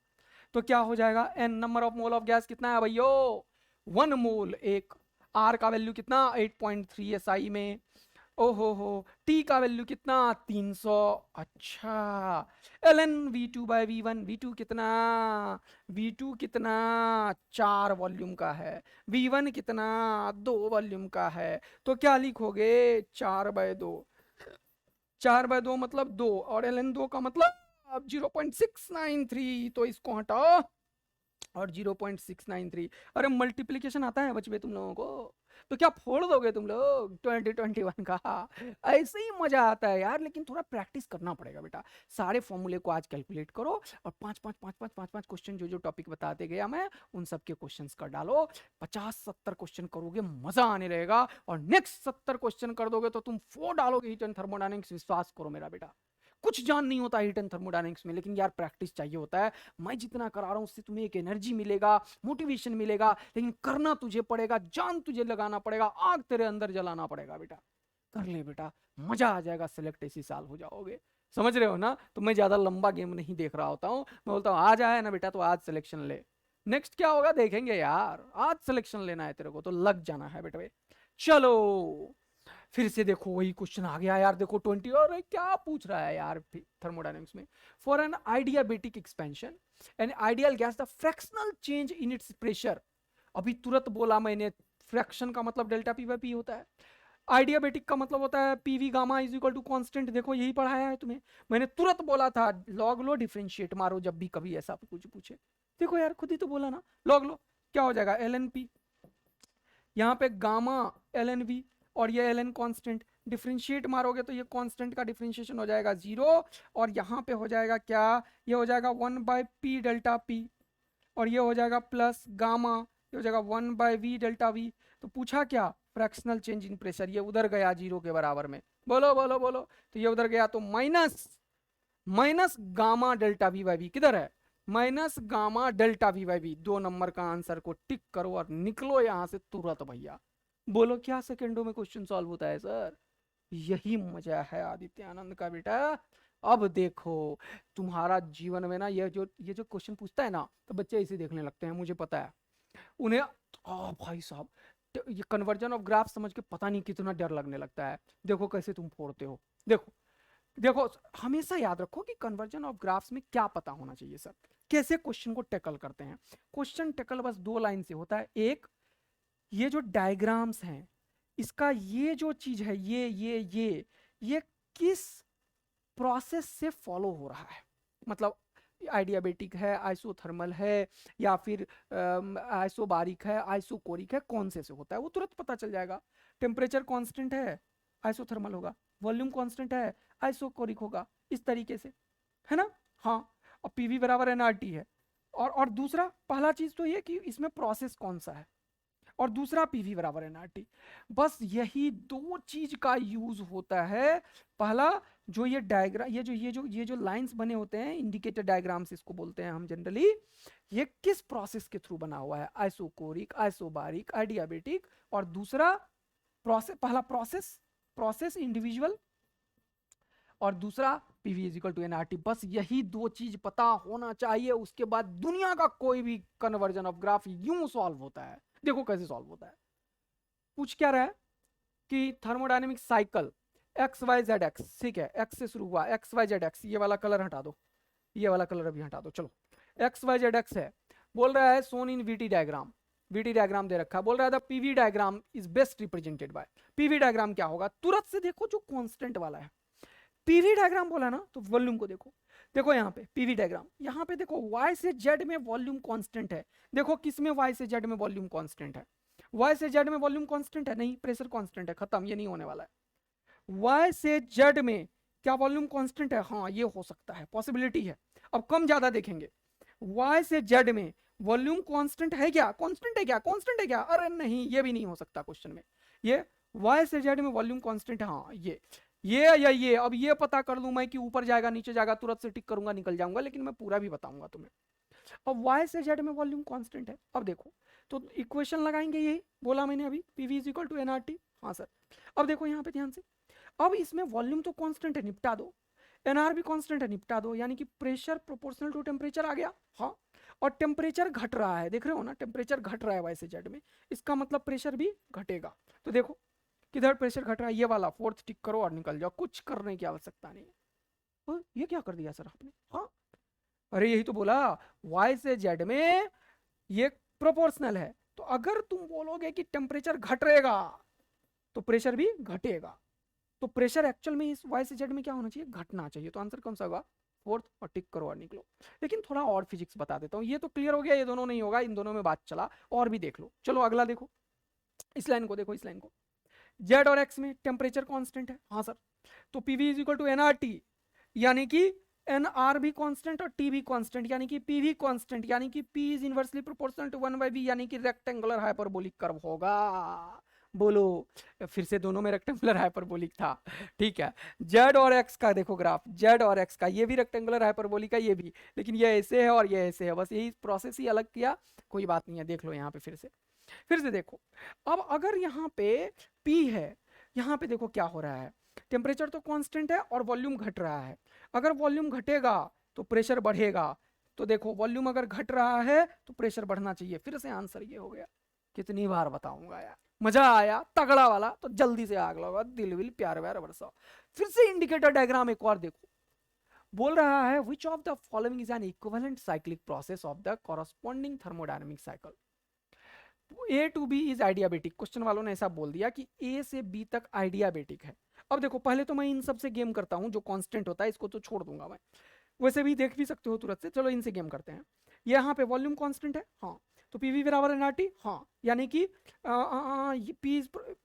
तो क्या हो जाएगा? N number of mole of gas कितना है भैयो? 1 मोल। एक आर का वैल्यू कितना? 8.3 SI में। ओहो हो, टी का वैल्यू कितना? 300। अच्छा, एल एन V2 कितना? V2 कितना? 4 वॉल्यूम का है। V1 कितना? 2 वॉल्यूम का है। तो क्या लिखोगे? 4/2। 4/2 मतलब 2, और एल एन 2 का मतलब 0.693। तो इसको हटाओ और 0.693। अरे मल्टीप्लीकेशन आता है बच्चे तुम लोगों को? तो क्या फोड़ दोगे तुम लोग 2021 का? ऐसे ही मजा आता है यार, लेकिन थोड़ा प्रैक्टिस करना पड़ेगा बेटा। सारे फॉर्मूले को आज कैलकुलेट करो, और 5 क्वेश्चन जो जो टॉपिक बताते गया मैं उन सब के क्वेश्चंस कर डालो। 50-70 क्वेश्चन करोगे, मजा आने रहेगा। और नेक्स्ट 70 क्वेश्चन कर दोगे तो तुम 4 डालोगे हीट एंड थर्मोडायनेमिक्स। विश्वास करो मेरा बेटा, कुछ जान नहीं होता हीट एंड थर्मोडायनेमिक्स में, लेकिन यार प्रैक्टिस चाहिए होता है। मैं जितना करा रहा हूं उससे तुम्हें एक एनर्जी मिलेगा, मोटिवेशन मिलेगा, लेकिन करना तुझे पड़ेगा, जान तुझे लगाना पड़ेगा, आग तेरे अंदर जलाना पड़ेगा बेटा। कर ले बेटा, मजा आ जाएगा, सिलेक्ट इसी साल हो जाओगे। समझ रहे हो ना? तो मैं ज्यादा लंबा गेम नहीं देख रहा होता हूँ, मैं बोलता हूँ आज आया ना बेटा तो आज सिलेक्शन ले, नेक्स्ट क्या होगा देखेंगे यार। आज सिलेक्शन लेना है तेरे को तो लग जाना है बेटा। चलो फिर से देखो वही क्वेश्चन आ गया यार। देखो 20 और क्या पूछ रहा है यार थर्मोडायनेमिक्स में। For an adiabatic expansion an ideal gas the fractional change in its pressure. अभी तुरंत बोला मैंने, फ्रैक्शन का मतलब डेल्टा पी बाई पी होता है, आइडियाबेटिक का मतलब होता है PV gamma is equal to constant. देखो यही पढ़ाया है तुम्हें, मैंने तुरंत बोला था लॉग लो डिफरेंशिएट मारो जब भी कभी ऐसा कुछ पूछे। देखो यार खुद ही तो बोला ना, लॉग लो क्या हो जाएगा? एल एन पी, यहाँ पे गामा एल एन वी, और ये एल एन कॉन्स्टेंट। डिफ्रेंशिएट मारोगे तो ये कॉन्स्टेंट का डिफ्रेंशिएशन हो जाएगा 0, और यहाँ पे हो जाएगा क्या? ये हो जाएगा 1/p डेल्टा p, और ये हो जाएगा प्लस गामा, ये हो जाएगा 1/v डेल्टा v। तो पूछा क्या? फ्रैक्शनल चेंज इन प्रेशर। ये उधर गया 0 के बराबर में, बोलो बोलो बोलो। तो ये उधर गया तो minus gamma delta V by V किधर है, minus gamma delta V by V. 2 नंबर का आंसर को टिक करो और निकलो यहां से तुरंत भैया। बोलो क्या सेकंडों में क्वेश्चन सॉल्व होता है सर, यही मजा है आदित्य आनंद का बेटा। अब देखो तुम्हारा जीवन में ना ये जो क्वेश्चन पूछता है ना, तो बच्चे इसे देखने लगते हैं, मुझे पता है उन्हें। भाई साहब, ये कन्वर्जन ऑफ ग्राफ समझ के पता नहीं कितना डर लगने लगता है। देखो कैसे तुम फोड़ते हो, देखो देखो। हमेशा याद रखो कि कन्वर्जन ऑफ ग्राफ्स में क्या पता होना चाहिए सर, कैसे क्वेश्चन को टैकल करते हैं। क्वेश्चन टैकल बस 2 लाइन से होता है। एक, ये जो डायग्राम्स हैं, इसका ये जो चीज है, ये किस प्रोसेस से फॉलो हो रहा है, मतलब आइडियाबेटिक है, आइसोथर्मल है, या फिर आइसोबारिक है, आइसोकोरिक है, कौन से होता है वो तुरंत पता चल जाएगा। टेम्परेचर कांस्टेंट है, आइसोथर्मल होगा। वॉल्यूम कांस्टेंट है, आइसोकोरिक होगा। इस तरीके से, है ना। हाँ, और पीवी बराबर एनआरटी है। और दूसरा, पहला चीज तो ये कि इसमें प्रोसेस कौन सा है, और दूसरा पीवी बराबर एनआरटी। बस यही 2 चीज का यूज होता है। पहला, जो ये डायग्राम, ये जो लाइंस बने होते हैं, इंडिकेटर डायग्राम्स इसको बोलते हैं हम जनरली, ये किस प्रोसेस के थ्रू बना हुआ है, आइसोकोरिक, आइसोबारिक, आइडियाबेटिक। और दूसरा प्रोसेस, पहला प्रोसेस इंडिविजुअल, और दूसरा PV is equal to nRT. बस यही 2 चीज पता होना चाहिए, उसके बाद दुनिया का कोई भी कन्वर्जन ऑफ ग्राफ यूं सॉल्व होता है। देखो कैसे सॉल्व होता है। पूछ क्या रहा है कि thermodynamic cycle X Y Z X, ठीक है, एक्स से शुरू हुआ, एक्स वाई जेड एक्स। ये वाला कलर हटा दो, ये वाला कलर अभी हटा दो। चलो, एक्स वाई जेड एक्स है, बोल रहा है सोन इन वीटी डायग्राम। वीटी डायग्राम दे रखा है, बोल रहा है PV diagram is best represented by. PV diagram क्या होगा, तुरंत से देखो जो कांस्टेंट वाला है। पीवी डायग्राम बोला ना, तो वॉल्यूम को देखो। देखो यहाँ पे पीवी डायग्राम, यहाँ पे देखो y से z में वॉल्यूम कांस्टेंट है। देखो किस में y से z में वॉल्यूम कांस्टेंट है, y से z में वॉल्यूम कांस्टेंट है, नहीं प्रेशर कांस्टेंट है, खत्म, ये नहीं होने वाला है। y से z में क्या वॉल्यूम कांस्टेंट है, हाँ ये हो सकता है, पॉसिबिलिटी है। अब कम ज्यादा देखेंगे, y से z में वॉल्यूम कांस्टेंट है क्या, कांस्टेंट है क्या, कांस्टेंट है क्या, अरे नहीं, ये भी नहीं हो सकता क्वेश्चन में। ये y से z में वॉल्यूम कांस्टेंट है, हाँ ये या ये। अब ये पता कर लूं मैं कि ऊपर जाएगा नीचे जाएगा, तुरंत से टिक करूंगा निकल जाऊंगा, लेकिन मैं पूरा भी बताऊंगा तुम्हें। अब y से z में वॉल्यूम कांस्टेंट है। अब देखो, तो इक्वेशन लगाएंगे, यही बोला मैंने अभी, PV is equal to nRT. हाँ सर। अब देखो यहाँ पे ध्यान से, अब इसमें वॉल्यूम तो कांस्टेंट है, निपटा दो। एनआर भी कांस्टेंट है, निपटा दो। यानी कि प्रेशर प्रोपोर्शनल टू टेम्परेचर आ गया। हाँ, और टेम्परेचर घट रहा है, देख रहे हो ना, टेम्परेचर घट रहा है y से z में, इसका मतलब प्रेशर भी घटेगा। तो देखो किधर प्रेशर घट रहा है, ये वाला, फोर्थ टिक करो और निकल जाओ, कुछ करने की आवश्यकता नहीं है। ये क्या कर दिया सर आपने, हाँ, अरे यही तो बोला, y से z में ये प्रोपोर्शनल है, तो अगर तुम बोलोगे कि टेम्परेचर घटेगा तो प्रेशर भी घटेगा। तो प्रेशर एक्चुअल में इस y से z में क्या होना चाहिए, घटना चाहिए। तो आंसर कौन सा होगा, फोर्थ, और टिक करो और निकलो। लेकिन थोड़ा और फिजिक्स बता देता हूँ, ये तो क्लियर हो गया, ये दोनों नहीं होगा, इन दोनों में बात चला, और भी देख लो। चलो अगला देखो, इस लाइन को देखो, इस लाइन को, z और x में टेम्परेचर कांस्टेंट है, हाँ सर, तो PV is equal to nRT, यानी कि एनआर भी कांस्टेंट और टी भी कांस्टेंट, यानी कि पी भी कांस्टेंट, यानी कि P is inversely proportional to 1/v, यानी कि रेक्टेंगुलर हाइपरबोलिक कर्व होगा। बोलो, फिर से दोनों में रेक्टेंगुलर हाइपरबोलिक था, ठीक है। z और x का देखो ग्राफ, z और x का, ये भी रेक्टेंगुलर हाइपरबोलिक है, ये भी, लेकिन ये ऐसे है और ये ऐसे है, बस यही प्रोसेस ही अलग किया, कोई बात नहीं है। देख लो यहाँ पे फिर से देखो। अब अगर यहाँ पे P है, यहाँ पे देखो क्या हो रहा है, टेम्परेचर तो कांस्टेंट है और वॉल्यूम घट रहा है। अगर वॉल्यूम घटेगा तो प्रेशर बढ़ेगा, तो देखो वॉल्यूम अगर घट रहा है तो प्रेशर बढ़ना चाहिए। फिर से आंसर ये हो गया। कितनी बार बताऊंगा यार, मजा आया तगड़ा वाला, तो जल्दी से आग लगाओ, दिल विल प्यार व्यार बरसाओ। फिर से इंडिकेटर डायग्राम एक और देखो, बोल रहा है which of the following is an equivalent cyclic process of the corresponding thermodynamic cycle. A to B is adiabatic, question वालों ने ऐसा बोल दिया कि ए से बी तक आइडियाबेटिक है। अब देखो, पहले तो मैं इन सब से गेम करता हूं, जो कांस्टेंट होता है इसको तो छोड़ दूंगा मैं, वैसे भी देख भी सकते हो तुरंत से। चलो इनसे गेम करते हैं। यहाँ पे वॉल्यूम कांस्टेंट है, हाँ, तो पीवी बराबर एनआरटी, हाँ, यानी कि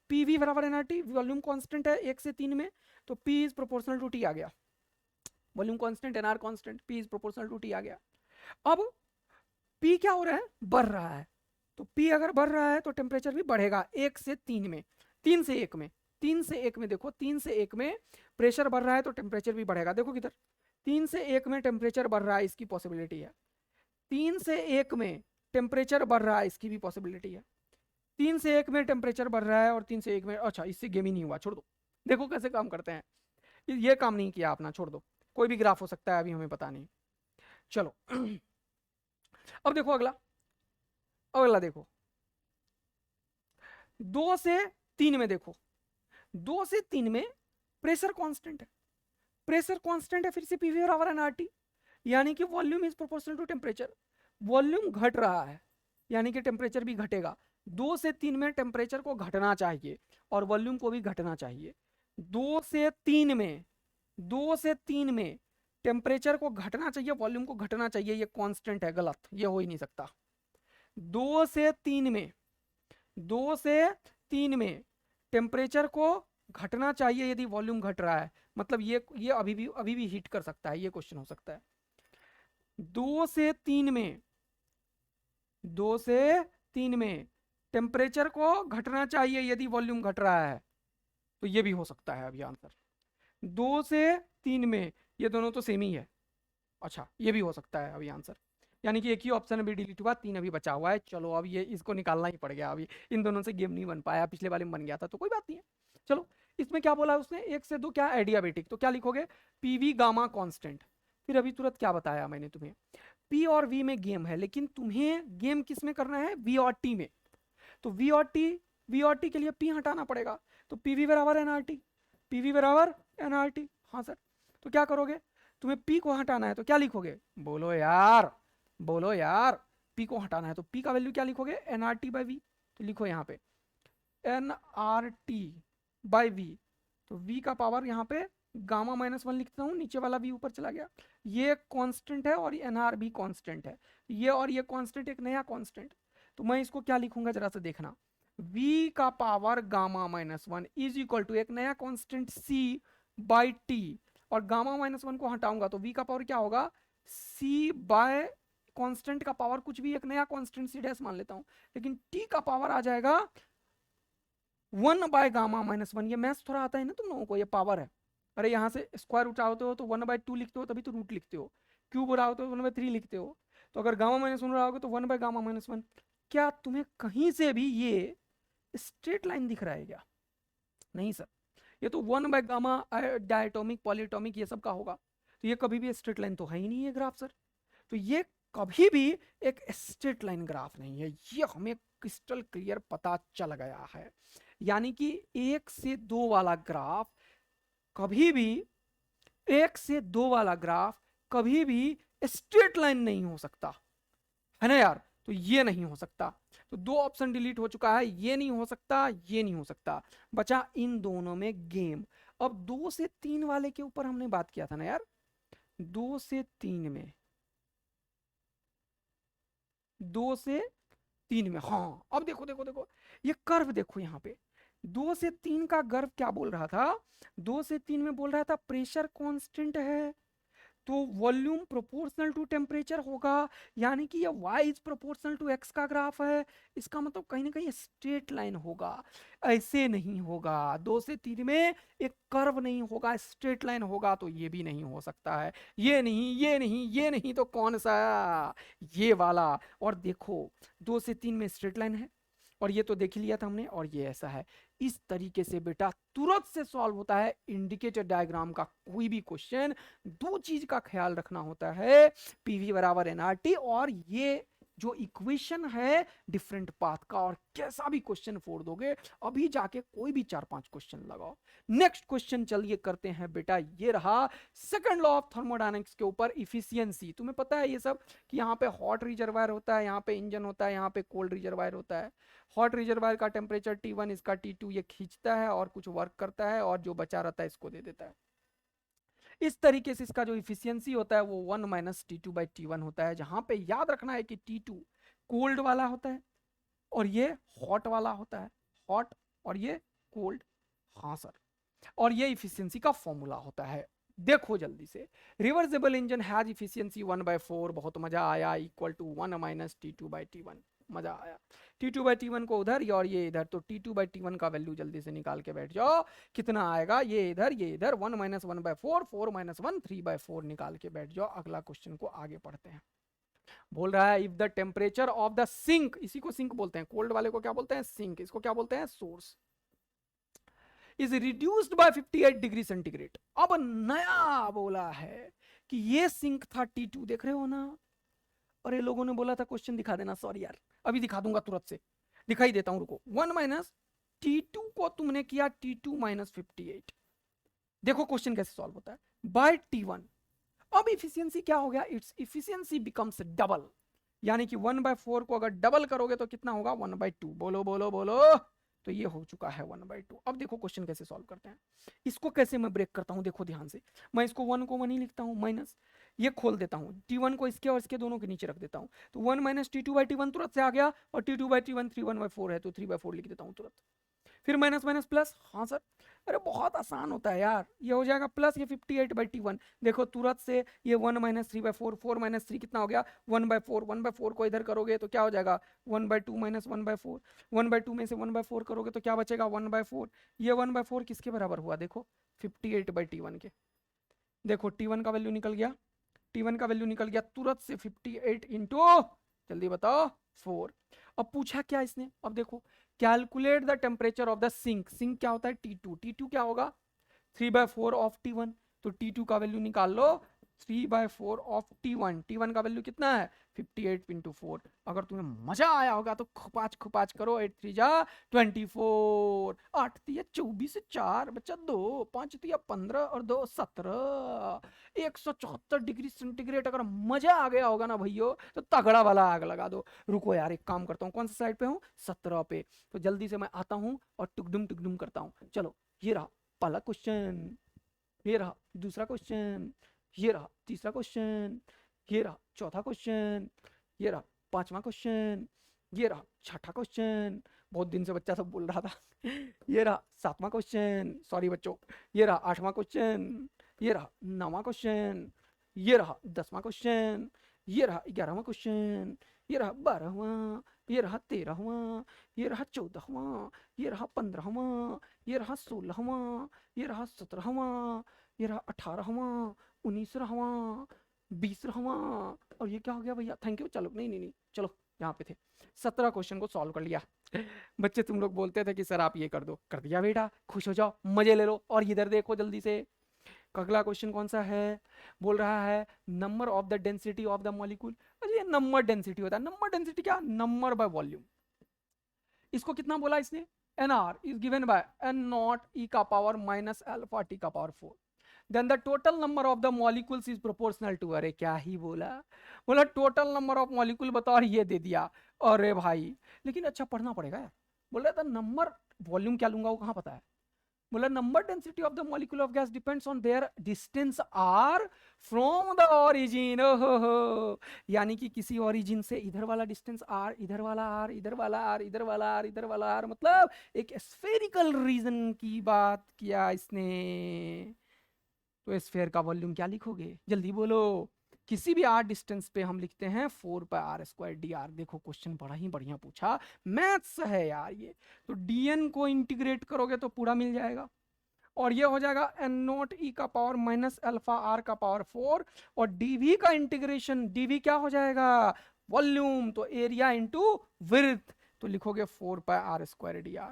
पीवी बराबर एनआरटी, वॉल्यूम कांस्टेंट है 1 से 3 में, तो P is proportional to T आ गया। Volume constant, nR constant, P is proportional to T आ गया। अब पी क्या हो रहा है, बढ़ रहा है, तो P अगर बढ़ रहा है तो टेम्परेचर भी बढ़ेगा 1 से 3 में, 3 से 1 में, 3 से 1 में देखो, 3 से 1 में प्रेशर बढ़ रहा है तो टेम्परेचर भी बढ़ेगा। देखो किधर 3 से 1 में टेम्परेचर बढ़ रहा है, इसकी पॉसिबिलिटी है। 3 से 1 में टेम्परेचर बढ़ रहा है, इसकी भी पॉसिबिलिटी है। 3 से 1 में टेम्परेचर बढ़ रहा है और 3 से 1 में, अच्छा इससे गेम ही नहीं हुआ, छोड़ दो। देखो कैसे काम करते हैं, ये काम नहीं किया आपने, छोड़ दो। कोई भी ग्राफ हो सकता है, अभी हमें पता नहीं। चलो अब देखो अगला, अगला देखो 2 से 3 में देखो, 2 से 3 में प्रेशर कांस्टेंट है, प्रेशर कांस्टेंट है, फिर से पीवी बराबर एनआरटी, यानी कि volume is proportional to temperature. Volume घट रहा है यानी कि टेम्परेचर भी घटेगा। 2 से 3 में टेम्परेचर को घटना चाहिए और वॉल्यूम को भी घटना चाहिए। 2 से 3 में, 2 से 3 में टेम्परेचर को घटना चाहिए, वॉल्यूम को घटना चाहिए, ये कांस्टेंट है, गलत, ये हो ही नहीं सकता। 2 से 3 में, 2 से 3 में टेम्परेचर को घटना चाहिए यदि वॉल्यूम घट रहा है, मतलब ये अभी भी हीट कर सकता है, ये क्वेश्चन हो सकता है। 2 से 3 में, 2 से 3 में टेम्परेचर को घटना चाहिए यदि वॉल्यूम घट रहा है, तो ये भी हो सकता है अभी आंसर। 2 से 3 में, ये दोनों तो सेम ही है, अच्छा ये भी हो सकता है अभी आंसर, यानी कि एक ही ऑप्शन अभी डिलीट हुआ, 3 अभी बचा हुआ है। चलो अब ये इसको निकालना ही पड़ गया, अभी इन दोनों से गेम नहीं बन पाया, पिछले वाले में बन गया था तो कोई बात नहीं है। चलो इसमें क्या बोला उसने, 1 से 2 क्या एडियाबेटिक, तो क्या लिखोगे, पीवी गामा कांस्टेंट। फिर अभी तुरंत क्या बताया मैंने तुम्हें, पी और वी में गेम है, लेकिन तुम्हें गेम किस में करना है, वी और टी में। तो वी और टी के लिए पी हटाना पड़ेगा, तो पीवी बराबर एनआरटी, पीवी बराबर एनआरटी। हाँ सर, तो क्या करोगे, तुम्हें पी को हटाना है तो क्या लिखोगे, बोलो यार, बोलो यार, पी को हटाना है तो पी का वैल्यू क्या लिखोगे, एनआरटी बाई वी। तो लिखो यहाँ पे एनआरटी बाई वी, तो वी का पावर यहाँ पे गामा -1 लिखता हूँ, नीचे वाला भी ऊपर चला गया, ये कांस्टेंट है और एनआर भी कांस्टेंट है, ये और ये कांस्टेंट एक नया कांस्टेंट, तो मैं इसको क्या लिखूंगा जरा से देखना, v का power gamma -1 is equal to एक नया कांस्टेंट c बाई टी, और गामा -1 को हटाऊंगा तो v का पावर क्या होगा, c बाय कांस्टेंट का पावर कुछ भी एक नया कांस्टेंट c डैश मान लेता हूं, लेकिन t का पावर आ जाएगा 1 बाय गामा -1। ये मैथ्स थोड़ा आता है ना तुम लोगों को, ये पावर है। अरे यहाँ से स्क्वायर उठाते हो तो 1/2 लिखते हो, तभी तो रूट लिखते हो, क्यूब उठाते हो 1/3 लिखते हो, तो अगर गामा -1 उठाओगे तो 1 बाय गामा -1। क्या तुम्हें कहीं से भी ये स्ट्रेट लाइन दिख रहा है क्या, नहीं सर, ये तो 1 बाय गामा डायटोमिक पॉलीटोमिक ये सब का होगा, तो ये कभी भी स्ट्रेट लाइन तो है ही नहीं है ग्राफ सर, तो ये कभी भी एक स्ट्रेट लाइन ग्राफ नहीं है, ये हमें क्रिस्टल क्लियर पता चल गया है। यानी कि 1 से 2 वाला ग्राफ कभी भी, 1 से 2 वाला ग्राफ कभी भी स्ट्रेट लाइन नहीं हो सकता है ना यार, तो ये नहीं हो सकता, तो 2 ऑप्शन डिलीट हो चुका है, ये नहीं हो सकता, ये नहीं हो सकता, बचा इन दोनों में गेम। अब 2 से 3 वाले के ऊपर हमने बात किया था ना यार, 2 से 3 में, 2 से 3 में, हाँ अब देखो देखो देखो ये कर्व देखो यहाँ पे, 2 से 3 का कर्व क्या बोल रहा था, 2 से 3 में बोल रहा था प्रेशर कांस्टेंट है तो वॉल्यूम प्रोपोर्शनल टू टेम्परेचर होगा, यानी कि ये y is proportional to x का ग्राफ है, इसका मतलब कहीं ना कहीं स्ट्रेट लाइन होगा, ऐसे नहीं होगा। 2 से 3 में एक कर्व नहीं होगा, स्ट्रेट लाइन होगा, तो ये भी नहीं हो सकता है, ये नहीं, ये नहीं, ये नहीं, तो कौन सा, ये वाला। और देखो 2 से 3 में स्ट्रेट लाइन है, और ये तो देख लिया था हमने, और ये ऐसा है। इस तरीके से बेटा तुरंत से सॉल्व होता है इंडिकेटर डायग्राम का कोई भी क्वेश्चन। 2 चीज का ख्याल रखना होता है, पीवी बराबर एनआरटी, और ये जो इक्वेशन है डिफरेंट पाथ का, और कैसा भी क्वेश्चन फोड़ दोगे, अभी जाके कोई भी 4-5 क्वेश्चन लगाओ। नेक्स्ट क्वेश्चन चलिए करते हैं बेटा, ये रहा सेकंड लॉ ऑफ थर्मोडायनेमिक्स के ऊपर इफिशियंसी। तुम्हें पता है ये सब कि यहाँ पे हॉट रिजर्वायर होता है, यहाँ पे इंजन होता है, यहाँ पे कोल्ड रिजर्वायर होता है। हॉट रिजर्वायर का टेम्परेचर T1, इसका T2, ये खींचता है और कुछ वर्क करता है, और जो बचा रहता है इसको दे देता है। इस तरीके से इसका जो इफिशियंसी होता है वो 1 - T2/T1 होता है, जहां पे याद रखना है कि T2 कोल्ड वाला होता है और ये हॉट वाला होता है, हॉट और ये कोल्ड, हाँ सर, और ये इफिशियंसी का फॉर्मूला होता है। देखो जल्दी से, रिवर्सिबल इंजन हैज इफिशियंसी 1/4, बहुत मजा आया, इक्वल टू 1 - T2/T1। मजा आया। T2/T1 को उधर और ये इधर, तो T2/T1 का वैल्यू जल्दी से निकाल के बैठ जाओ। कितना आएगा, ये इधर 1 - 1/4, 4 - 1 3/4 निकाल के बैठ जाओ। अगला क्वेश्चन को आगे पढ़ते हैं। बोल रहा है if the temperature of the sink, इसी को सिंक बोलते हैं, कोल्ड वाले को क्या बोलते हैं, सिंक, इसको क्या बोलते हैं, source, is reduced by 58 degree centigrade. अब नया बोला है कि ये सिंक था T2, देख रहे हो ना। और ये लोगों ने बोला था क्वेश्चन दिखा देना, सॉरी यार अभी दिखा दूंगा तुरंत से, दिखाई देता हूं, रुको। 1 - T2 को तुमने किया T2 - 58, देखो क्वेश्चन कैसे सॉल्व होता है, बाय T1। अब इफिशियंसी क्या हो गया, इट्स इफिशियंसी बिकम्स डबल, यानी कि 1/4 को अगर डबल करोगे तो कितना होगा, 1/2। बोलो बोलो बोलो, तो ये हो चुका है 1/2। अब देखो क्वेश्चन कैसे सॉल्व करते हैं, इसको कैसे मैं ब्रेक करता हूं, देखो ध्यान से। मैं इसको 1 को 1 ही लिखता हूं, माइनस ये खोल देता हूं, T1 को इसके और इसके दोनों के नीचे रख देता हूं, तो 1 - T2/T1 तुरंत से आ गया, और T2/T1 3/4 है, तो 3/4 लिख देता हूं तुरंत। फिर माइनस माइनस प्लस, हाँ सर, अरे बहुत आसान होता है यार, ये हो जाएगा प्लस ये 58/T1, देखो तुरंत से ये 1 - 3/4, 4 - 3 कितना हो गया, 1/4, 1/4 को इधर करोगे तो क्या हो जाएगा, 1/2 - 1/4, 1/2 में से 1/4 करोगे तो क्या बचेगा, 1/4, ये 1/4 किसके बराबर हुआ, देखो 58/T1 के। देखो T1 का वैल्यू निकल गया, T1 का वैल्यू निकल गया तुरंत से 58 इंटू, जल्दी बताओ, 4। अब पूछा क्या इसने, अब देखो, calculate the temperature of the sink, sink क्या होता है T2, T2 क्या होगा 3/4 ऑफ T1, तो T2 का वैल्यू निकाल लो 3/4 ऑफ T1, T1 का वैल्यू कितना है 58 इंटू 4। अगर तुम्हें मजा आया होगा तो खुपाच खुपाच करो, 8 3 जा 24, 8 3 24, 4 बच्चा 2, 5 3 15 और 2 17, 174 डिग्री सेंटीग्रेड। अगर मजा आ गया होगा ना भैया तो तगड़ा वाला आग लगा दो। रुको यार एक काम करता हूँ, कौन सा साइड पे हूँ, 17 पे, तो जल्दी से मैं आता हूँ और टुकडुम करता हूँ। चलो ये रहा पहला क्वेश्चन, ये रहा दूसरा क्वेश्चन, ये रहा तीसरा क्वेश्चन, ये रहा चौथा क्वेश्चन, ये रहा पांचवा क्वेश्चन, ये रहा छठा क्वेश्चन, बहुत दिन से बच्चा सब बोल रहा था ये रहा सातवां क्वेश्चन, सॉरी बच्चों, ये रहा आठवां क्वेश्चन, ये रहा नौवां क्वेश्चन, ये रहा 10वां क्वेश्चन, ये रहा 11वां क्वेश्चन, ये रहा 12वां, ये रहा 13वां, ये रहा 14वां, ये रहा 15वां, ये रहा 16वां, ये रहा 17वां, ये रहा 18वां, 19वां, 20वां, और ये क्या हो गया भैया, थैंक यू, चलो नहीं चलो यहाँ पे थे, 17 क्वेश्चन को सॉल्व कर लिया। बच्चे तुम लोग बोलते थे कि सर आप ये कर दो, कर दिया बेटा, खुश हो जाओ, मजे ले लो। और इधर देखो जल्दी से, अगला क्वेश्चन कौन सा है, बोल रहा है number of the density of the molecule. अरे ये नंबर डेंसिटी होता है, नंबर डेंसिटी क्या, नंबर बाय वॉल्यूम। इसको कितना बोला इसने, nr is given by n0 e का पावर माइनस अल्फा t का power 4, then the total number of the molecules is proportional to, अरे क्या ही बोला, बोला टोटल नंबर ऑफ मॉलिक्यूल बताओ, और ये दे दिया। अरे भाई लेकिन अच्छा पढ़ना पड़ेगा यार, बोल रहा था नंबर वॉल्यूम क्या लूंगा वो कहाँ पता है, बोला number density of the molecule of gas depends on their distance R from the origin. ओहो, यानी कि किसी ओरिजिन से इधर वाला डिस्टेंस आर, इधर वाला आर, इधर वाला आर, इधर वाला आर, इधर वाला आर, मतलब एक स्फेरिकल रीजन की बात किया इसने। तो स्फेयर का वॉल्यूम क्या लिखोगे, जल्दी बोलो। किसी भी आर डिस्टेंस पे हम लिखते हैं 4πr² dr। देखो क्वेश्चन बड़ा ही बढ़िया पूछा, मैथ्स है यार ये। तो dn को इंटीग्रेट करोगे तो पूरा मिल जाएगा, और ये हो जाएगा n0 e का पावर माइनस अल्फा r का पावर 4, और dv का इंटीग्रेशन, dv क्या हो जाएगा, वॉल्यूम, तो एरिया इंटू विड्थ, तो लिखोगे 4πr² dr।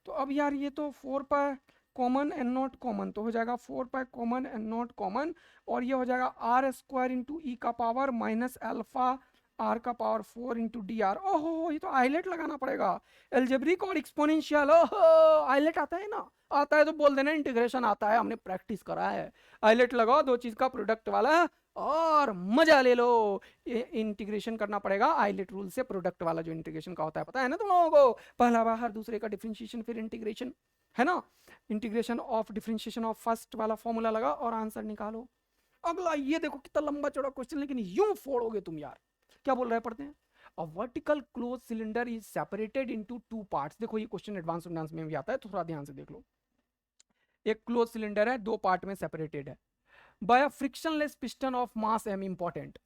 तो अब यार ये तो 4π कॉमन n0 कॉमन, तो हो जाएगा 4π कॉमन n0 कॉमन, और ये हो जाएगा r² इंटू ई का पावर माइनस अल्फा r का पावर 4 इंटू डी आर। ओहो ये तो आइलेट लगाना पड़ेगा, एल्जेब्रिक और एक्सपोनेंशियल। ओहो आइलेट आता है ना, आता है तो बोल देना इंटीग्रेशन आता है, हमने प्रैक्टिस करा है। आइलेट लगाओ, दो चीज का प्रोडक्ट वाला, और मजा ले लो। इंटीग्रेशन करना पड़ेगा आइलेट रूल से, प्रोडक्ट वाला जो इंटीग्रेशन का होता है पता है ना तुम लोगों को, पहला बाहर दूसरे का डिफरेंशिएशन फिर इंटीग्रेशन, है ना। Integration of differentiation of first वाला फॉर्मूला लगा और आंसर निकालो। अगला ये देखो कितना लंबा चौड़ा क्वेश्चन, लेकिन यूं फोड़ोगे तुम यार। क्या बोल रहे हैं, पढ़ते हैं। A vertical close cylinder is separated into 2 parts. देखो ये क्वेश्चन एडवांस में भी आता है, तो थोड़ा ध्यान से देख लो। एक क्लोज सिलेंडर है, 2 पार्ट में सेपरेटेड है by a frictionless piston of mass m, important,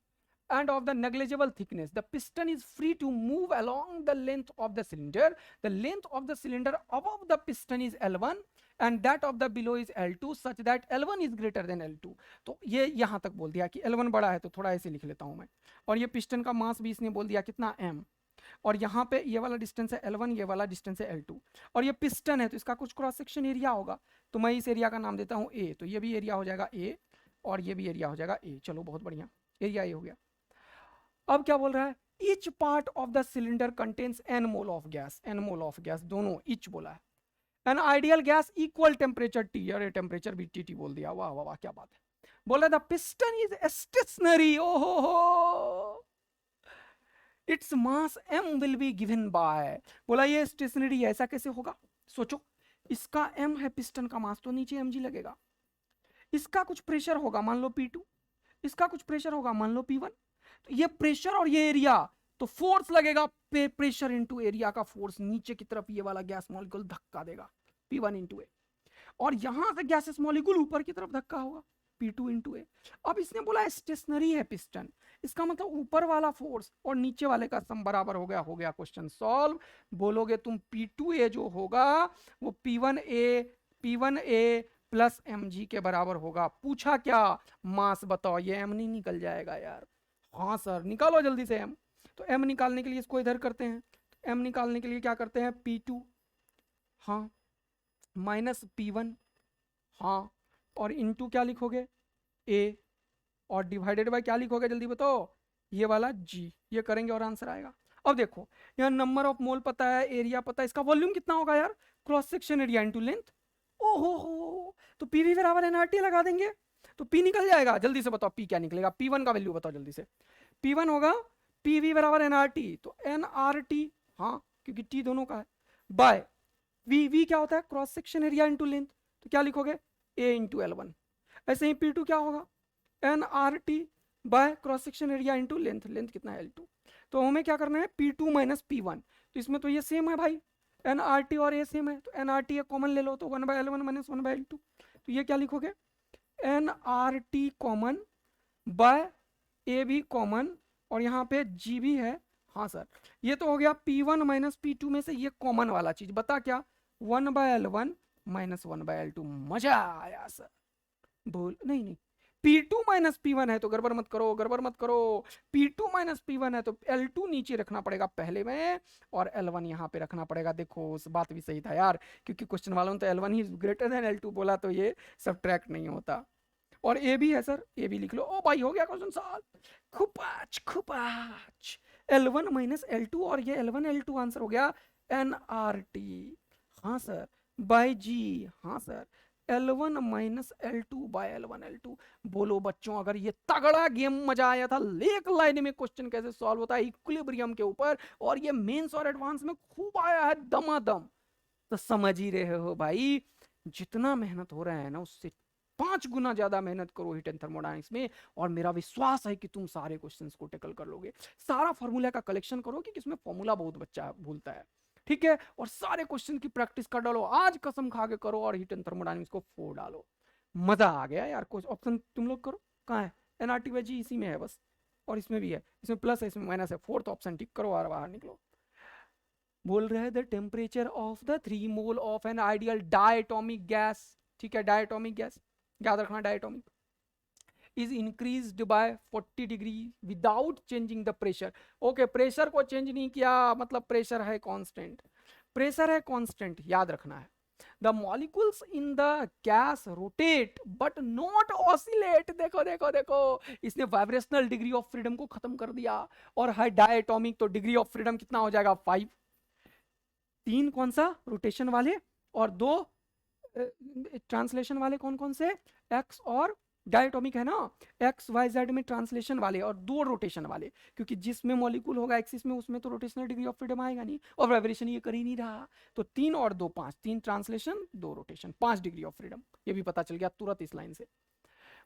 and of the negligible thickness, the piston is free to move along the length of the cylinder. The length of the cylinder above the piston is L1 and that of the below is L2 such that L1 is greater than L2. तो ये यहां तक बोल दिया कि L1 बड़ा है, तो थोड़ा ऐसे लिख लेता हूं मैं। और ये पिस्टन का मास भी इसने बोल दिया कितना m, और यहाँ पे ये वाला डिस्टेंस है L1, ये वाला डिस्टेंस है L2, और ये पिस्टन है तो इसका कुछ क्रॉस सेक्शन एरिया होगा, तो मैं इस एरिया का नाम देता हूँ A। तो ये भी एरिया हो जाएगा A और ये भी एरिया हो जाएगा A। चलो बहुत बढ़िया, एरिया A हो गया। अब क्या बोल रहा है, each part of the cylinder contains n mole of gas, n mole of gas दोनों ईच बोला है। N ideal gas equal temperature T, अरे टेम्परेचर भी TT बोल दिया, वाह वाह वाह क्या बात है। बोला द पिस्टन इज स्टेशनरी, ओहो, its mass m will be given by, बोला ये स्टेशनरी है, ऐसा कैसे होगा? सोचो, इसका m है पिस्टन का मास, तो नीचे mg लगेगा, इसका कुछ प्रेशर होगा मान लो P2, इसका कुछ प्रेशर होगा मान लो P1, तो ये प्रेशर और ये एरिया, तो फोर्स लगेगा प्रेशर इनटू एरिया का फोर्स, नीचे की तरफ ये वाला गैस मॉलिक्यूल धक्का देगा P1 इंटू ए, और यहां से गैसेस मॉलिक्यूल ऊपर की तरफ धक्का होगा P2 इंटू ए। अब इसने बोला स्टेशनरी है पिस्टन, इसका मतलब ऊपर वाला फोर्स और नीचे वाले का सम बराबर हो गया क्वेश्चन सॉल्व। बोलोगे तुम P2A जो होगा वो P1A प्लस mg के बराबर होगा। पूछा क्या, मास बताओ, ये m नहीं निकल जाएगा यार। हाँ सर निकालो जल्दी से m। तो m निकालने के लिए इसको इधर करते हैं, तो m निकालने के लिए क्या करते हैं, P2 हाँ माइनस P1 हाँ, और इनटू क्या लिखोगे A, और डिवाइडेड बाय क्या लिखोगे जल्दी बताओ, ये वाला G, ये करेंगे और आंसर आएगा। अब देखो यहाँ नंबर ऑफ मोल पता है, एरिया पता है, इसका वॉल्यूम कितना होगा यार, cross section area into length, ओहो हो, तो PV बराबर nRT लगा देंगे तो P निकल जाएगा। जल्दी से बताओ P क्या निकलेगा, P1 का वैल्यू बताओ जल्दी से। P1 होगा PV बराबर nRT, तो nRT हाँ क्योंकि T दोनों का है, बाय V क्या होता है, cross section area into length, तो क्या लिखोगे A इंटू L1। ऐसे ही P2 क्या होगा, nRT by cross section area into length, length कितना है L2। तो हमें क्या करना है P2 माइनस P1, तो इसमें तो ये सेम है भाई, nRT और A सेम है, तो nRT ये कॉमन ले लो, तो 1/L1 माइनस 1/L2, तो ये क्या लिखोगे nRT कॉमन बाय A भी कॉमन, और यहाँ पे G भी है, हाँ सर ये तो हो गया P1 माइनस P2 में से ये कॉमन वाला चीज, बता क्या 1/L1 माइनस 1/L2। मजा आया सर, बोल नहीं P2 माइनस P1 है तो गड़बड़ मत करो, P2 माइनस P1 है तो L2 नीचे रखना पड़ेगा पहले में, और L1 यहाँ पे रखना पड़ेगा। देखो उस बात भी सही था यार, क्योंकि क्वेश्चन वालों ने तो L1 ही ग्रेटर देन L2 बोला, तो ये सब्ट्रैक्ट नहीं होता। और A भी है सर, A भी लिख लो। ओ भाई हो गया question solve, खुपाच L1 minus L2, और ये L1 L2 आंसर हो गया nRT, हाँ सर बाय G, हाँ sir L1 minus L2 by L1 L2। बोलो बच्चों अगर ये तगड़ा गेम मजा आया था, एक लाइन में क्वेश्चन कैसे सॉल्व होता है इक्विलिब्रियम के ऊपर, और ये मेंस और एडवांस में खूब आया है दमादम, तो समझ ही रहे हो भाई जितना मेहनत हो रहा है ना उससे 5 गुना ज्यादा मेहनत करो हीट एंड थर्मोडायनेमिक्स में, और मेरा विश्वास है कि तुम सारे क्वेश्चंस को टैकल कर लोगे। सारा फॉर्मूला का कलेक्शन करो क्योंकि इसमें फॉर्मूला बहुत बच्चा भूलता है, ठीक है, और सारे क्वेश्चन की प्रैक्टिस कर डालो, आज कसम खा के करो और हीट एंड थर्मोडायनेमिक्स को फोड़ डालो। मजा आ गया यार। कुछ ऑप्शन तुम लोग करो, कहाँ है nRT बाय G, इसी में है बस, और इसमें भी है, इसमें प्लस है इसमें माइनस है, फोर्थ ऑप्शन टिक करो और बाहर निकलो। बोल रहे हैं the temperature of the 3 mole of an ideal diatomic gas, ठीक है डायटोमिक गैस याद रखना, diatomic is increased by 40 degree without changing the pressure. Okay pressure को चेंज नहीं किया, मतलब प्रेशर है कांस्टेंट, प्रेशर है कांस्टेंट याद रखना है। The molecules in the gas rotate but not oscillate, देखो देखो देखो इसने वाइब्रेशनल डिग्री ऑफ फ्रीडम को खत्म कर दिया, और है डायटोमिक तो डिग्री ऑफ फ्रीडम कितना हो जाएगा 5, 3 कौन सा रोटेशन वाले और 2 ट्रांसलेशन वाले, कौन कौन से एक्स और डायटोमिक है ना, एक्स वाई जेड में ट्रांसलेशन वाले और 2 रोटेशन वाले, क्योंकि जिसमें मॉलिक्यूल होगा एक्सिस में उसमें तो रोटेशनल डिग्री ऑफ फ्रीडम आएगा नहीं, और वाइब्रेशन ये कर ही नहीं रहा, तो 3 और 2 5, 3 translation 2 rotation, 5 degree of freedom, ये भी पता चल गया तुरंत इस लाइन से।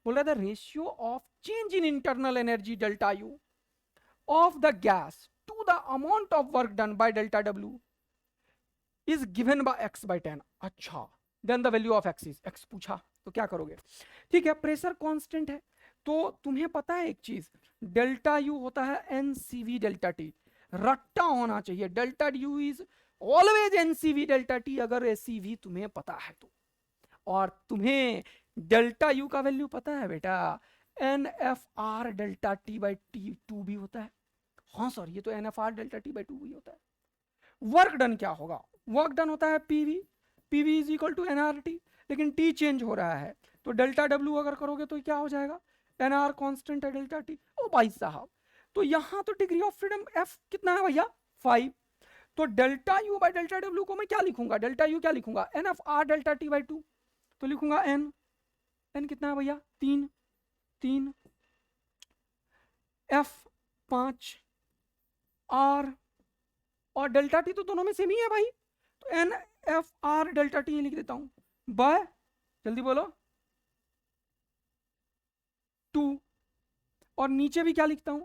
बोल रहा था ratio of change in internal energy delta U of the gas to the amount of work done by delta W is given by x by 10। अच्छा then the value of x is, x पूछा तो क्या करोगे, ठीक है pressure constant है, तो तुम्हें पता है एक चीज डेल्टा यू होता है एनसीवी डेल्टा टी, रट्टा होना चाहिए। Delta U is always NCV delta T, अगर एसीवी तुम्हें पता है तो। और तुम्हें डेल्टा यू का वैल्यू पता है बेटा, n F R delta T by T two भी होता है। हाँ सर, ये तो n F R delta T by two भी होता है। वर्क डन क्या होगा, वर्क डन होता है PV, PV is equal to nRT, लेकिन टी चेंज हो रहा है तो डेल्टा डब्ल्यू अगर करोगे तो क्या हो जाएगा, एनआर कांस्टेंट है डेल्टा टी। ओ भाई साहब, तो यहां तो डिग्री ऑफ फ्रीडम एफ कितना है भैया, 5। तो delta U by delta W को मैं क्या लिखूंगा, डेल्टा यू क्या लिखूंगा, n F R delta T by 2, तो लिखूंगा एन, एन कितना है भैया 3, 3 एफ 5 आर, और डेल्टा टी तो दोनों में सेम ही है भाई, तो n F R delta T लिख देता हूं बाय, जल्दी बोलो 2, और नीचे भी क्या लिखता हूं,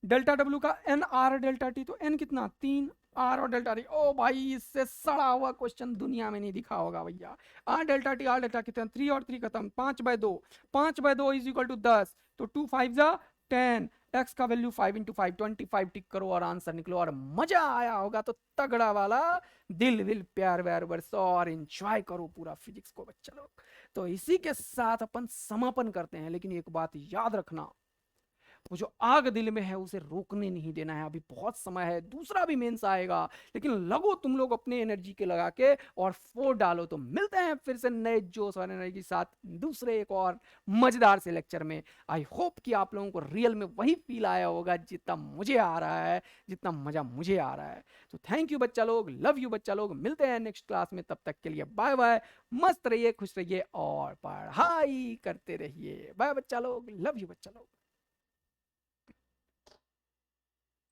डेल्टा डब्ल्यू का एन आर डेल्टा टी, तो एन कितना 3 आर और डेल्टा टी। ओ भाई, इससे सड़ा हुआ क्वेश्चन दुनिया में नहीं दिखा होगा भैया। आर डेल्टा कितना, 3 और 3 खत्म, 5/2, 5/2 इज इक्वल टू 10, तो 2 5 जा 10, एक्स का वैल्यू 5 × 5 25 टिक करो और आंसर निकलो। और मजा आया होगा तो तगड़ा वाला दिल विल प्यार व्यार बरसो और एंजॉय करो पूरा फिजिक्स को बच्चा लोग। तो इसी के साथ अपन समापन करते हैं, लेकिन एक बात याद रखना, वो जो आग दिल में है उसे रोकने नहीं देना है, अभी बहुत समय है, दूसरा भी मेंस आएगा, लेकिन लगो तुम लोग अपने एनर्जी के लगा के और फोड़ डालो। तो मिलते हैं फिर से नए जोश और एनर्जी के साथ दूसरे एक और मजेदार से लेक्चर में। आई होप कि आप लोगों को रियल में वही फील आया होगा जितना मुझे आ रहा है, जितना मजा मुझे आ रहा है। तो थैंक यू बच्चा लोग, लव यू बच्चा लोग, मिलते हैं नेक्स्ट क्लास में, तब तक के लिए बाय बाय, मस्त रहिए, खुश रहिए और पढ़ाई करते रहिए। बाय बच्चा लोग, लव यू बच्चा लोग।